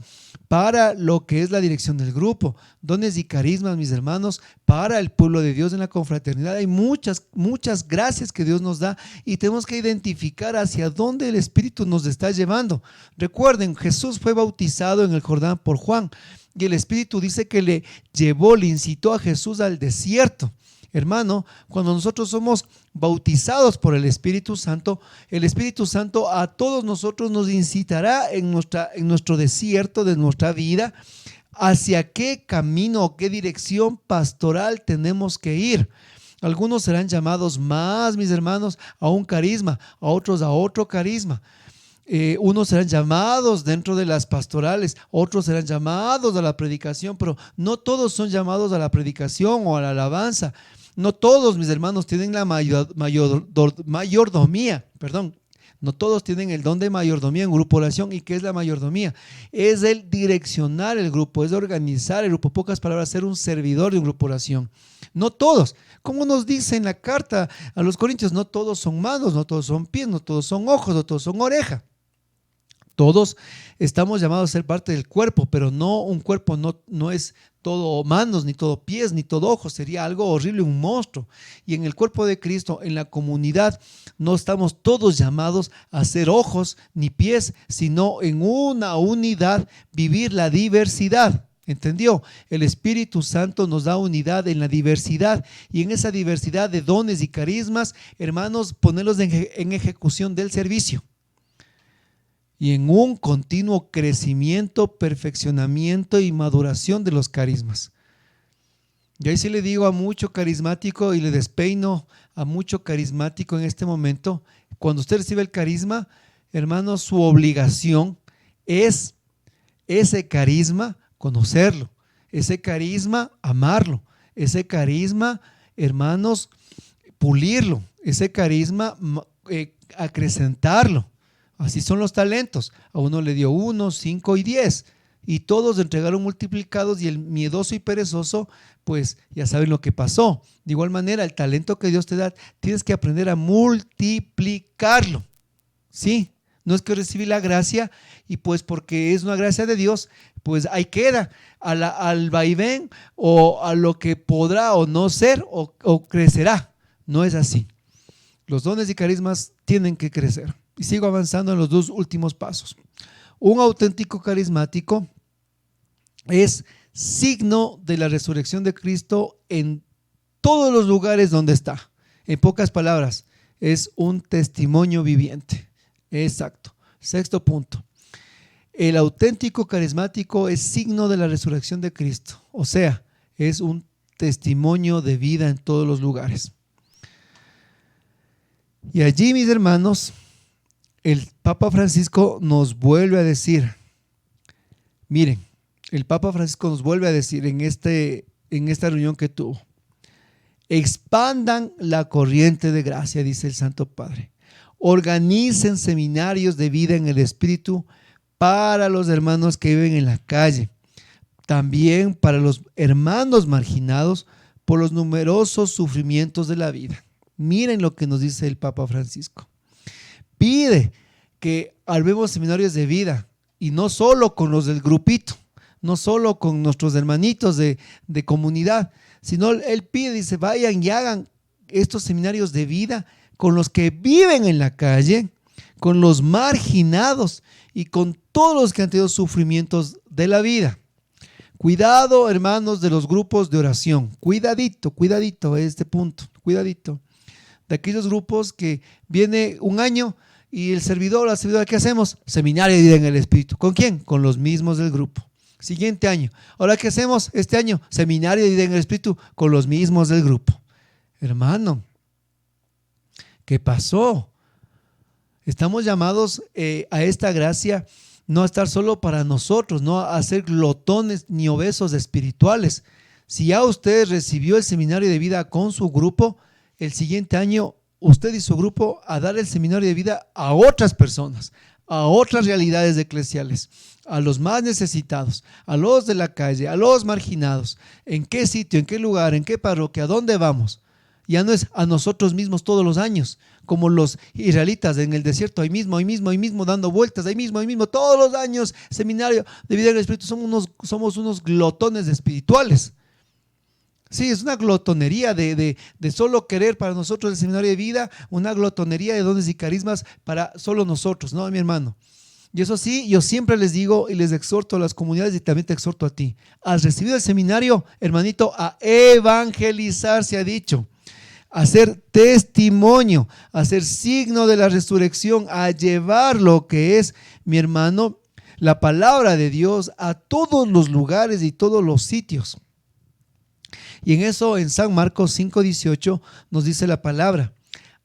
para lo que es la dirección del grupo, dones y carismas, mis hermanos, para el pueblo de Dios en la confraternidad. Hay muchas gracias que Dios nos da y tenemos que identificar hacia dónde el Espíritu nos está llevando. Recuerden, Jesús fue bautizado en el Jordán por Juan y el Espíritu dice que le incitó a Jesús al desierto. Hermano, cuando nosotros somos bautizados por el Espíritu Santo a todos nosotros nos incitará en nuestro desierto de nuestra vida hacia qué camino o qué dirección pastoral tenemos que ir. Algunos serán llamados más, mis hermanos, a un carisma, a otros a otro carisma. Unos serán llamados dentro de las pastorales, otros serán llamados a la predicación, pero no todos son llamados a la predicación o a la alabanza. No todos, mis hermanos, tienen la mayordomía, no todos tienen el don de mayordomía en grupo oración. ¿Y qué es la mayordomía? Es el direccionar el grupo, es organizar el grupo. Pocas palabras, ser un servidor de un grupo oración. No todos, como nos dice en la carta a los Corintios, no todos son manos, no todos son pies, no todos son ojos, no todos son oreja. Todos estamos llamados a ser parte del cuerpo, pero no un cuerpo, no es todo manos, ni todo pies, ni todo ojos. Sería algo horrible, un monstruo. Y en el cuerpo de Cristo, en la comunidad, no estamos todos llamados a ser ojos ni pies, sino en una unidad, vivir la diversidad. ¿Entendió? El Espíritu Santo nos da unidad en la diversidad y en esa diversidad de dones y carismas, hermanos, ponerlos en ejecución del servicio. Y en un continuo crecimiento, perfeccionamiento y maduración de los carismas. Y ahí sí le digo a mucho carismático y le despeino a mucho carismático en este momento, cuando usted recibe el carisma, hermanos, su obligación es ese carisma conocerlo, ese carisma amarlo, ese carisma, hermanos, pulirlo, ese carisma acrecentarlo. Así son los talentos. A uno le dio 1, 5 y 10 y todos entregaron multiplicados y el miedoso y perezoso, pues ya saben lo que pasó. De igual manera, el talento que Dios te da, tienes que aprender a multiplicarlo. ¿Sí? No es que recibí la gracia y pues porque es una gracia de Dios, pues ahí queda al vaivén o a lo que podrá o no ser o crecerá. No es así. Los dones y carismas tienen que crecer. Y sigo avanzando en los dos últimos pasos. Un auténtico carismático es signo de la resurrección de Cristo en todos los lugares donde está. En pocas palabras, es un testimonio viviente. Exacto. Sexto punto. El auténtico carismático es signo de la resurrección de Cristo. O sea, es un testimonio de vida en todos los lugares. Y allí, mis hermanos, el Papa Francisco nos vuelve a decir, miren, el Papa Francisco nos vuelve a decir en esta reunión que tuvo, expandan la corriente de gracia, dice el Santo Padre, organicen seminarios de vida en el Espíritu para los hermanos que viven en la calle, también para los hermanos marginados por los numerosos sufrimientos de la vida. Miren lo que nos dice el Papa Francisco. Pide que armemos seminarios de vida y no solo con los del grupito, no solo con nuestros hermanitos de comunidad, sino él pide, dice, vayan y hagan estos seminarios de vida con los que viven en la calle, con los marginados y con todos los que han tenido sufrimientos de la vida. Cuidado, hermanos, de los grupos de oración. Cuidadito este punto, cuidadito. De aquellos grupos que viene un año y el servidor o la servidora, ¿qué hacemos? Seminario de vida en el Espíritu. ¿Con quién? Con los mismos del grupo. Siguiente año. Ahora, ¿qué hacemos este año? Seminario de vida en el Espíritu con los mismos del grupo. Hermano, ¿qué pasó? Estamos llamados a esta gracia no a estar solo para nosotros, no a ser glotones ni obesos espirituales. Si ya usted recibió el seminario de vida con su grupo, el siguiente año usted y su grupo a dar el seminario de vida a otras personas, a otras realidades eclesiales, a los más necesitados, a los de la calle, a los marginados. ¿En qué sitio, en qué lugar, en qué parroquia, a dónde vamos? Ya no es a nosotros mismos todos los años, como los israelitas en el desierto, ahí mismo, dando vueltas, ahí mismo, todos los años, seminario de vida en el Espíritu. Somos unos glotones espirituales. Sí, es una glotonería de solo querer para nosotros el seminario de vida, una glotonería de dones y carismas para solo nosotros, ¿no, mi hermano? Y eso sí, yo siempre les digo y les exhorto a las comunidades y también te exhorto a ti. Has recibido el seminario, hermanito, a evangelizar, se ha dicho, a ser testimonio, a ser signo de la resurrección, a llevar lo que es, mi hermano, la palabra de Dios a todos los lugares y todos los sitios. Y en eso, en San Marcos 5:18, nos dice la palabra: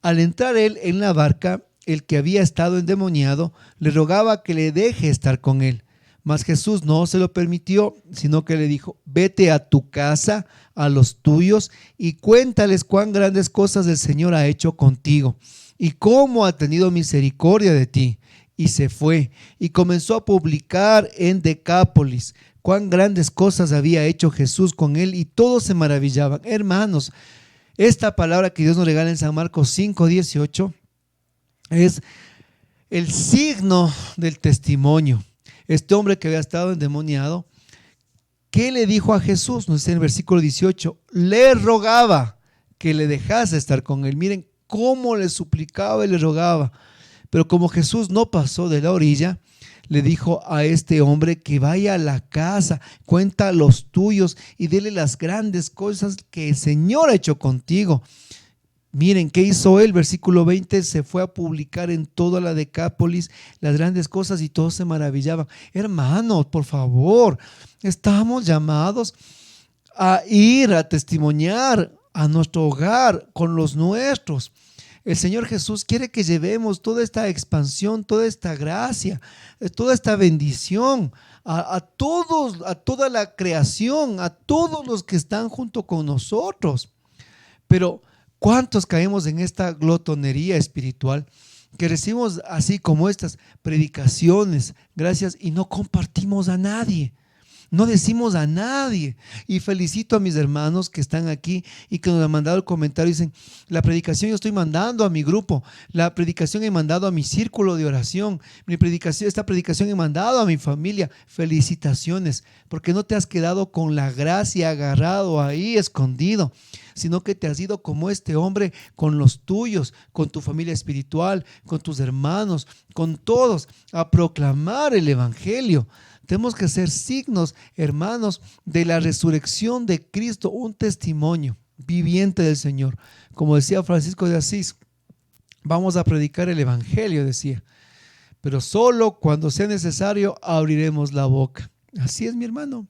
al entrar él en la barca, el que había estado endemoniado le rogaba que le deje estar con él. Mas Jesús no se lo permitió, sino que le dijo: vete a tu casa, a los tuyos, y cuéntales cuán grandes cosas el Señor ha hecho contigo, y cómo ha tenido misericordia de ti. Y se fue, y comenzó a publicar en Decápolis cuán grandes cosas había hecho Jesús con él, y todos se maravillaban. Hermanos, esta palabra que Dios nos regala en San Marcos 5:18 es el signo del testimonio. Este hombre que había estado endemoniado, ¿qué le dijo a Jesús? Nos dice en el versículo 18, le rogaba que le dejase estar con él. Miren cómo le suplicaba y le rogaba. Pero como Jesús no pasó de la orilla, le dijo a este hombre que vaya a la casa, cuenta a los tuyos y dile las grandes cosas que el Señor ha hecho contigo. Miren, ¿qué hizo él? Versículo 20, se fue a publicar en toda la Decápolis las grandes cosas y todos se maravillaban. Hermanos, por favor, estamos llamados a ir a testimoniar a nuestro hogar con los nuestros. El Señor Jesús quiere que llevemos toda esta expansión, toda esta gracia, toda esta bendición a todos, a toda la creación, a todos los que están junto con nosotros. Pero ¿cuántos caemos en esta glotonería espiritual que recibimos así como estas predicaciones, gracias, y no compartimos a nadie? No decimos a nadie. Y felicito a mis hermanos que están aquí y que nos han mandado el comentario. Dicen, la predicación yo estoy mandando a mi grupo, la predicación he mandado a mi círculo de oración, esta predicación he mandado a mi familia. Felicitaciones, porque no te has quedado con la gracia agarrado ahí escondido, sino que te has ido como este hombre con los tuyos, con tu familia espiritual, con tus hermanos, con todos, a proclamar el evangelio. Tenemos que ser signos, hermanos, de la resurrección de Cristo, un testimonio viviente del Señor. Como decía Francisco de Asís, vamos a predicar el evangelio, decía, pero solo cuando sea necesario abriremos la boca. Así es, mi hermano.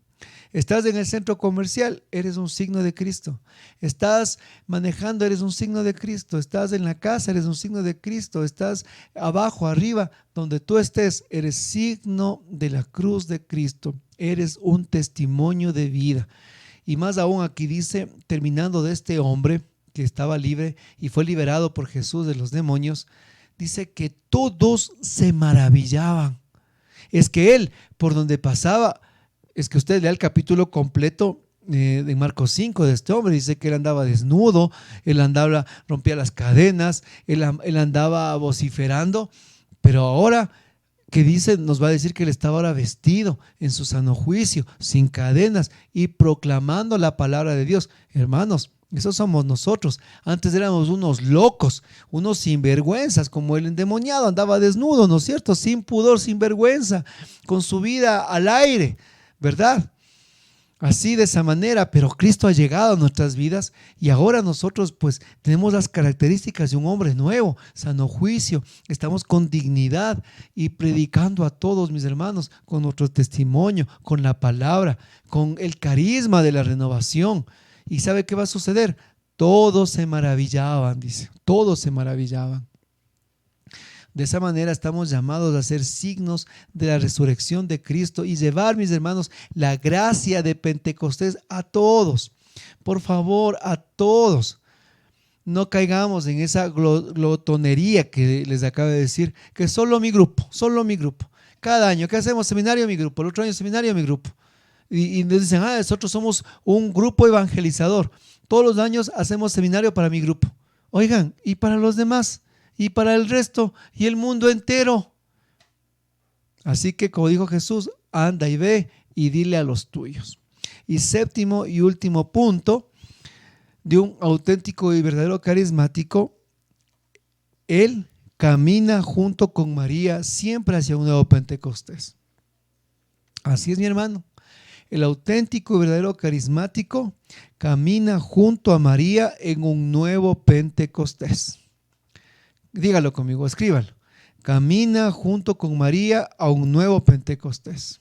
Estás en el centro comercial, eres un signo de Cristo. Estás manejando, eres un signo de Cristo. Estás en la casa, eres un signo de Cristo. Estás abajo, arriba, donde tú estés, eres signo de la cruz de Cristo. Eres un testimonio de vida. Y más aún aquí dice, terminando de este hombre que estaba libre y fue liberado por Jesús de los demonios, dice que todos se maravillaban. Es que él, por donde pasaba, es que usted lea el capítulo completo de Marcos 5 de este hombre, dice que él andaba desnudo, él andaba, rompía las cadenas, él andaba vociferando, pero ahora que dice, nos va a decir que él estaba ahora vestido en su sano juicio, sin cadenas y proclamando la palabra de Dios. Hermanos, esos somos nosotros. Antes éramos unos locos, unos sinvergüenzas, como el endemoniado andaba desnudo, ¿no es cierto? Sin pudor, sin vergüenza, con su vida al aire, ¿verdad? Así, de esa manera, pero Cristo ha llegado a nuestras vidas y ahora nosotros pues tenemos las características de un hombre nuevo, sano juicio, estamos con dignidad y predicando a todos, mis hermanos, con nuestro testimonio, con la palabra, con el carisma de la renovación. ¿Y sabe qué va a suceder? Todos se maravillaban, dice, todos se maravillaban. De esa manera estamos llamados a ser signos de la resurrección de Cristo y llevar, mis hermanos, la gracia de Pentecostés a todos. Por favor, a todos. no caigamos en esa glotonería que les acabo de decir, que solo mi grupo, solo mi grupo. Cada año, ¿qué hacemos? Seminario, mi grupo. El otro año, seminario, mi grupo. Y nos dicen, nosotros somos un grupo evangelizador. Todos los años hacemos seminario para mi grupo. Oigan, ¿y para los demás? ¿Y para el resto? ¿Y el mundo entero? Así que, como dijo Jesús, anda y ve y dile a los tuyos. Y séptimo y último punto de un auténtico y verdadero carismático: él camina junto con María siempre hacia un nuevo Pentecostés. Así es, mi hermano. El auténtico y verdadero carismático camina junto a María en un nuevo Pentecostés. Dígalo conmigo, escríbalo. Camina junto con María a un nuevo Pentecostés.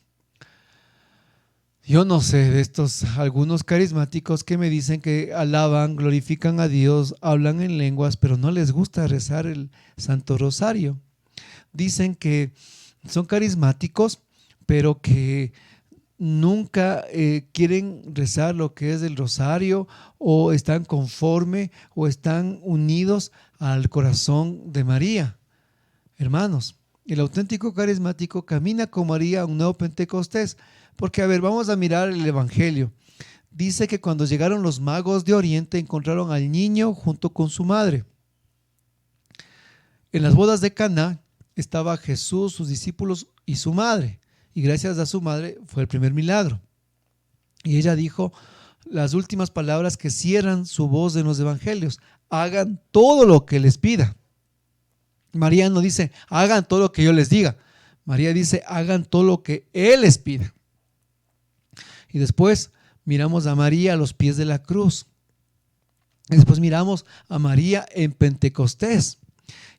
Yo no sé de estos algunos carismáticos que me dicen que alaban, glorifican a Dios, hablan en lenguas, pero no les gusta rezar el Santo Rosario. Dicen que son carismáticos, pero que nunca quieren rezar lo que es el rosario, o están conforme o están unidos al corazón de María. Hermanos, el auténtico carismático camina con María a un nuevo Pentecostés. Porque, a ver, vamos a mirar el Evangelio. Dice que cuando llegaron los magos de Oriente encontraron al niño junto con su madre. En las bodas de Caná estaba Jesús, sus discípulos y su madre. Y gracias a su madre fue el primer milagro. Y ella dijo las últimas palabras que cierran su voz en los evangelios: hagan todo lo que les pida. María no dice hagan todo lo que yo les diga. María dice hagan todo lo que Él les pida. Y después miramos a María a los pies de la cruz. Y después miramos a María en Pentecostés.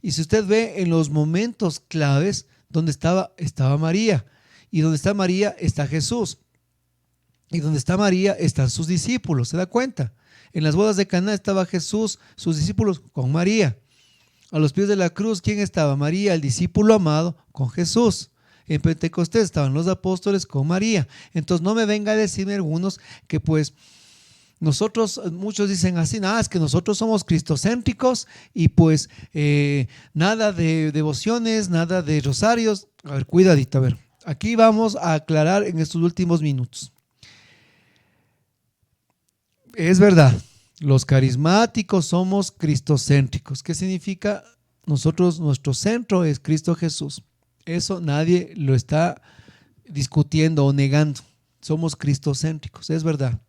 Y si usted ve en los momentos claves, donde estaba María. Y donde está María está Jesús. Y donde está María están sus discípulos. ¿Se da cuenta? En las bodas de Caná estaba Jesús, sus discípulos con María. A los pies de la cruz, ¿quién estaba? María, el discípulo amado, con Jesús. En Pentecostés estaban los apóstoles con María. Entonces no me venga a decirme algunos que pues nosotros, muchos dicen así, es que nosotros somos cristocéntricos y pues nada de devociones, nada de rosarios. A ver, cuidadito, a ver. Aquí vamos a aclarar en estos últimos minutos. Es verdad, los carismáticos somos cristocéntricos. ¿Qué significa? Nuestro centro es Cristo Jesús. Eso nadie lo está discutiendo o negando. Somos cristocéntricos, es verdad.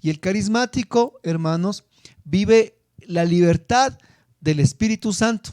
Y el carismático, hermanos, vive la libertad del Espíritu Santo.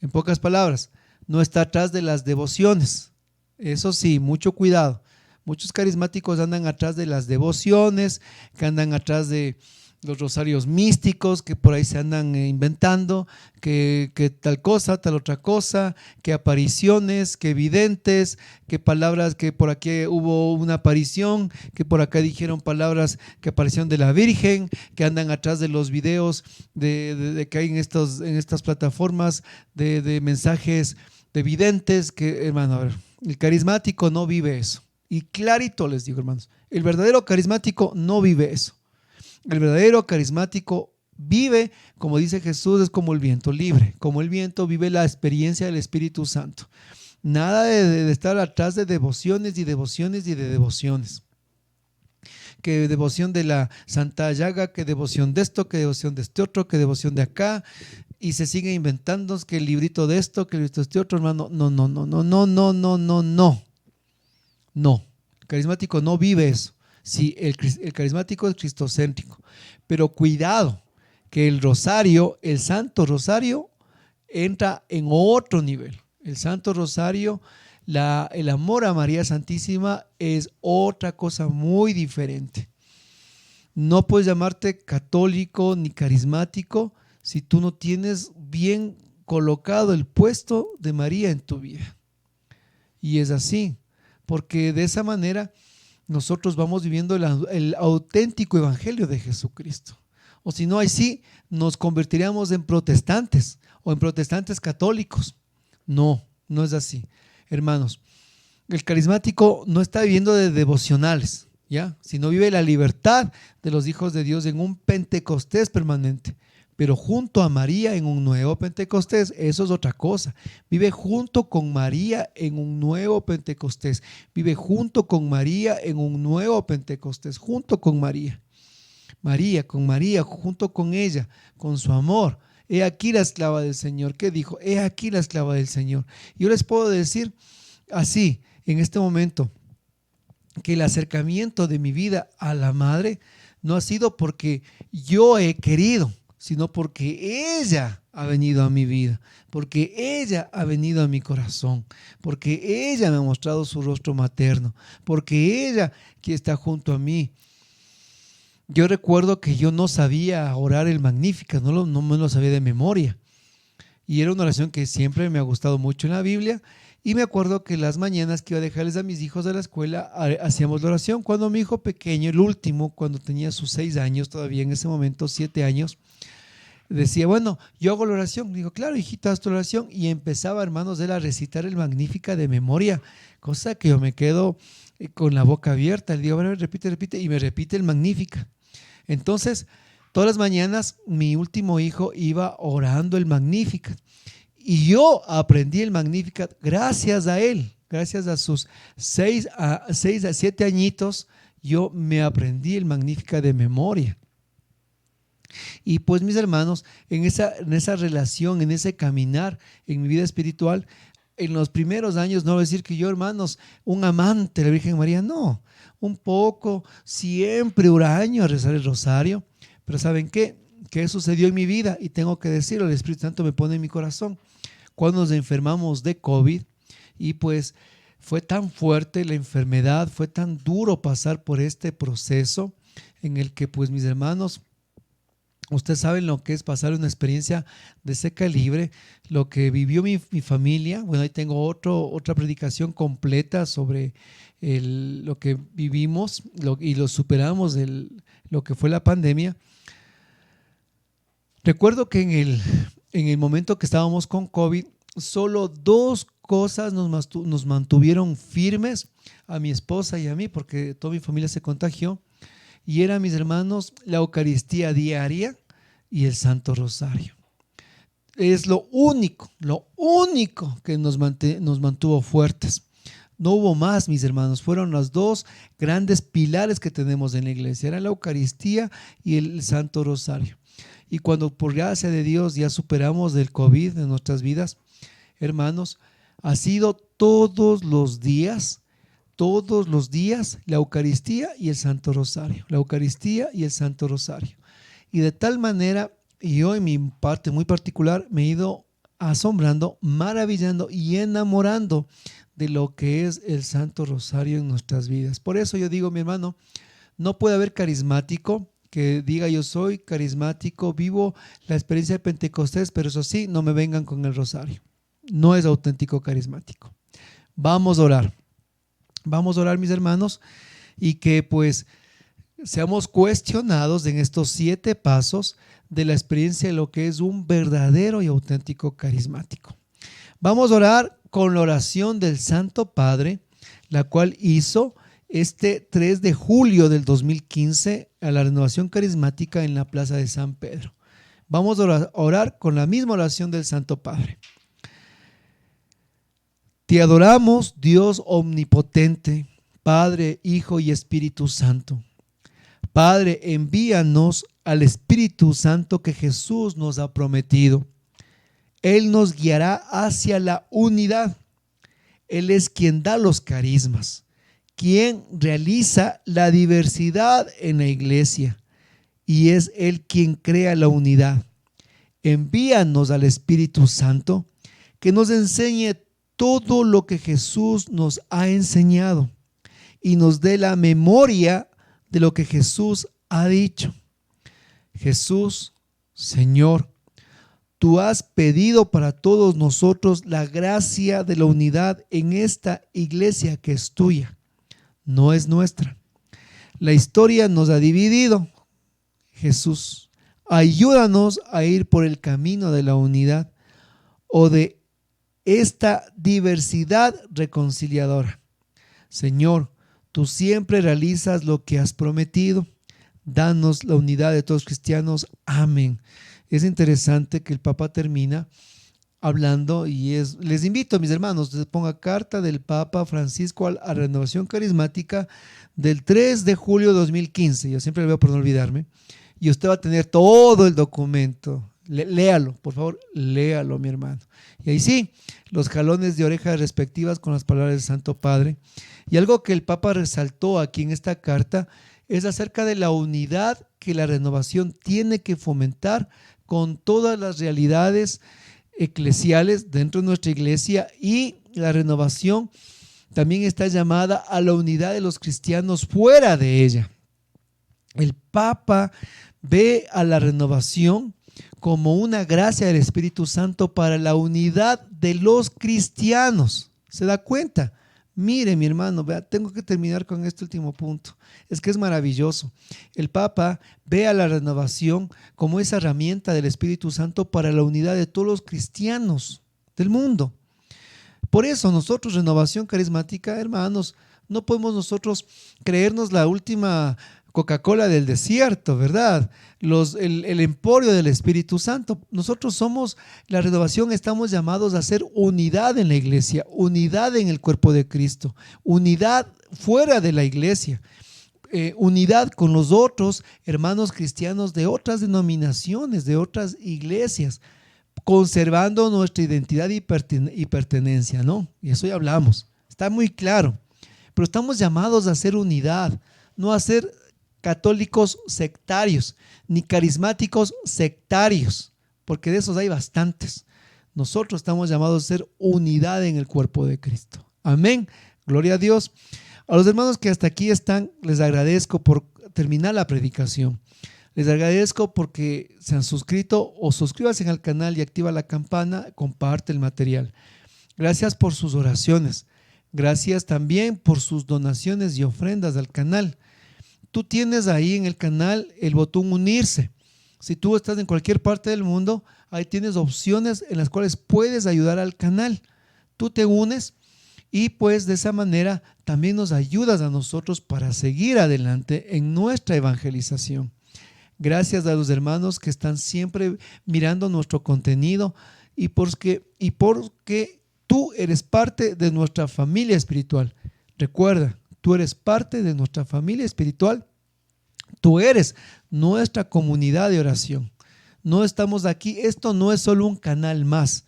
En pocas palabras, no está atrás de las devociones. Eso sí, mucho cuidado. Muchos carismáticos andan atrás de las devociones, que andan atrás de los rosarios místicos que por ahí se andan inventando, que tal cosa, tal otra cosa, que apariciones, que videntes, que palabras, que por aquí hubo una aparición, que por acá dijeron palabras que aparecieron de la Virgen, que andan atrás de los videos de que hay en estas plataformas de mensajes de videntes, que, hermano, a ver, el carismático no vive eso. Y clarito les digo, hermanos, el verdadero carismático no vive eso. El verdadero carismático vive, como dice Jesús, es como el viento libre. Como el viento vive la experiencia del Espíritu Santo. Nada de estar atrás de devociones y devociones y de devociones. Que devoción de la Santa Llaga, que devoción de esto, que devoción de este otro, que devoción de acá. Y se sigue inventando que el librito de esto, que el librito de este otro, hermano. No. El carismático no vive eso. Sí, el carismático es cristocéntrico, pero cuidado, que el rosario, el Santo Rosario, entra en otro nivel. El Santo Rosario, el amor a María Santísima es otra cosa muy diferente. No puedes llamarte católico ni carismático si tú no tienes bien colocado el puesto de María en tu vida. Y es así, porque de esa manera nosotros vamos viviendo el auténtico evangelio de Jesucristo. O si no, ahí sí nos convertiríamos en protestantes o en protestantes católicos. No es así. Hermanos, el carismático no está viviendo de devocionales, ¿ya? Sino vive la libertad de los hijos de Dios en un Pentecostés permanente. pero junto a María en un nuevo Pentecostés, eso es otra cosa. Vive junto con María en un nuevo Pentecostés. Vive junto con María en un nuevo Pentecostés, junto con María. Con María, junto con ella, con su amor. He aquí la esclava del Señor. ¿Qué dijo? He aquí la esclava del Señor. Yo les puedo decir así, en este momento, que el acercamiento de mi vida a la Madre no ha sido porque yo he querido, sino porque ella ha venido a mi vida, porque ella ha venido a mi corazón, porque ella me ha mostrado su rostro materno, porque ella que está junto a mí. Yo recuerdo que yo no sabía orar el Magníficat, no me lo sabía de memoria. Y era una oración que siempre me ha gustado mucho en la Biblia. Y me acuerdo que las mañanas que iba a dejarles a mis hijos de la escuela, hacíamos la oración. Cuando mi hijo pequeño, el último, cuando tenía sus 6 años, todavía en ese momento, 7 años, decía, bueno, yo hago la oración. Digo, claro, hijita, haz tu oración. Y empezaba, hermanos, él a recitar el Magníficat de memoria, cosa que yo me quedo con la boca abierta. Le digo, bueno, repite, y me repite el Magníficat. Entonces, todas las mañanas mi último hijo iba orando el Magníficat y yo aprendí el Magníficat gracias a él, gracias a sus 6 a 7 añitos, yo me aprendí el Magníficat de memoria. Y pues mis hermanos, en esa relación, en ese caminar en mi vida espiritual, en los primeros años, no voy a decir que yo, hermanos, un amante de la Virgen María, no, un poco, siempre huraño a rezar el rosario, pero ¿saben qué? ¿Qué sucedió en mi vida? Y tengo que decirlo, el Espíritu Santo me pone en mi corazón. Cuando nos enfermamos de COVID, y pues fue tan fuerte la enfermedad, fue tan duro pasar por este proceso en el que pues mis hermanos, ustedes saben lo que es pasar una experiencia de ese calibre, lo que vivió mi familia. Bueno, ahí tengo otra predicación completa sobre lo que vivimos y lo superamos, lo que fue la pandemia. Recuerdo que en el momento que estábamos con COVID, solo 2 cosas nos mantuvieron firmes, a mi esposa y a mí, porque toda mi familia se contagió. Y eran, mis hermanos, la Eucaristía diaria y el Santo Rosario. Es lo único que nos mantuvo fuertes. No hubo más, mis hermanos. Fueron los 2 grandes pilares que tenemos en la iglesia. Era la Eucaristía y el Santo Rosario. Y cuando por gracia de Dios ya superamos el COVID en nuestras vidas, hermanos, ha sido todos los días la Eucaristía y el Santo Rosario. La Eucaristía y el Santo Rosario. Y de tal manera, yo en mi parte muy particular me he ido asombrando, maravillando y enamorando de lo que es el Santo Rosario en nuestras vidas. Por eso yo digo, mi hermano, no puede haber carismático que diga yo soy carismático, vivo la experiencia de Pentecostés, pero eso sí, no me vengan con el rosario. No es auténtico carismático. Vamos a orar, mis hermanos, y que pues seamos cuestionados en estos 7 pasos de la experiencia de lo que es un verdadero y auténtico carismático. Vamos a orar con la oración del Santo Padre, la cual hizo este 3 de julio del 2015 a la renovación carismática en la Plaza de San Pedro. Vamos a orar con la misma oración del Santo Padre. Te adoramos, Dios omnipotente, Padre, Hijo y Espíritu Santo. Padre, envíanos al Espíritu Santo que Jesús nos ha prometido. Él nos guiará hacia la unidad. Él es quien da los carismas, quien realiza la diversidad en la iglesia, y es Él quien crea la unidad. Envíanos al Espíritu Santo que nos enseñe todo lo que Jesús nos ha enseñado y nos dé la memoria de lo que Jesús ha dicho. Jesús, Señor, tú has pedido para todos nosotros la gracia de la unidad en esta iglesia que es tuya, no es nuestra. La historia nos ha dividido. Jesús, ayúdanos a ir por el camino de la unidad o de esta diversidad reconciliadora. Señor, tú siempre realizas lo que has prometido. Danos la unidad de todos los cristianos. Amén. es interesante que el Papa termina hablando les invito, mis hermanos, les ponga carta del Papa Francisco a Renovación Carismática del 3 de julio de 2015. Yo siempre lo veo por no olvidarme. Y usted va a tener todo el documento. Léalo, por favor, léalo, mi hermano. Y ahí sí, los jalones de orejas respectivas con las palabras del Santo Padre. Y algo que el Papa resaltó aquí en esta carta es acerca de la unidad que la renovación tiene que fomentar con todas las realidades eclesiales dentro de nuestra iglesia, y la renovación también está llamada a la unidad de los cristianos fuera de ella. El Papa ve a la renovación como una gracia del Espíritu Santo para la unidad de los cristianos. ¿Se da cuenta? Mire, mi hermano, vea, tengo que terminar con este último punto. Es que es maravilloso. El Papa ve a la renovación como esa herramienta del Espíritu Santo para la unidad de todos los cristianos del mundo. Por eso nosotros, Renovación Carismática, hermanos, no podemos nosotros creernos la última Coca-Cola del desierto, ¿verdad? El emporio del Espíritu Santo. Nosotros somos la renovación, estamos llamados a hacer unidad en la iglesia, unidad en el cuerpo de Cristo, unidad fuera de la iglesia, unidad con los otros hermanos cristianos de otras denominaciones, de otras iglesias, conservando nuestra identidad y pertenencia, ¿no? Y eso ya hablamos, está muy claro. Pero estamos llamados a hacer unidad, no a ser católicos sectarios, ni carismáticos sectarios, porque de esos hay bastantes. Nosotros estamos llamados a ser unidad en el cuerpo de Cristo. Amén. Gloria a Dios. A los hermanos que hasta aquí están, les agradezco por terminar la predicación. Les agradezco porque se han suscrito, o suscríbanse al canal y activa la campana, comparte el material. Gracias por sus oraciones. Gracias también por sus donaciones y ofrendas al canal. Tú tienes ahí en el canal el botón unirse. Si tú estás en cualquier parte del mundo, ahí tienes opciones en las cuales puedes ayudar al canal. Tú te unes y pues de esa manera también nos ayudas a nosotros para seguir adelante en nuestra evangelización. Gracias a los hermanos que están siempre mirando nuestro contenido y porque tú eres parte de nuestra familia espiritual. Recuerda, tú eres parte de nuestra familia espiritual. Tú eres nuestra comunidad de oración. No estamos aquí. Esto no es solo un canal más.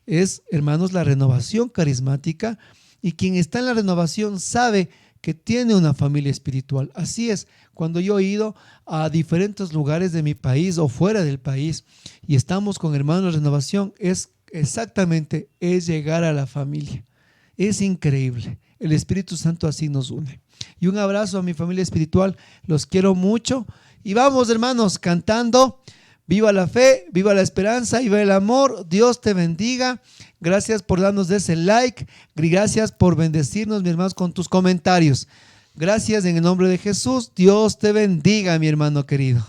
Es, hermanos, la renovación carismática. Y quien está en la renovación sabe que tiene una familia espiritual. Así es, cuando yo he ido a diferentes lugares de mi país o fuera del país y estamos con hermanos de renovación, es llegar a la familia. Es increíble. El Espíritu Santo así nos une. Y un abrazo a mi familia espiritual. Los quiero mucho. Y vamos, hermanos, cantando. Viva la fe, viva la esperanza y viva el amor. Dios te bendiga. Gracias por darnos ese like. Gracias por bendecirnos, mis hermanos, con tus comentarios. Gracias en el nombre de Jesús. Dios te bendiga, mi hermano querido.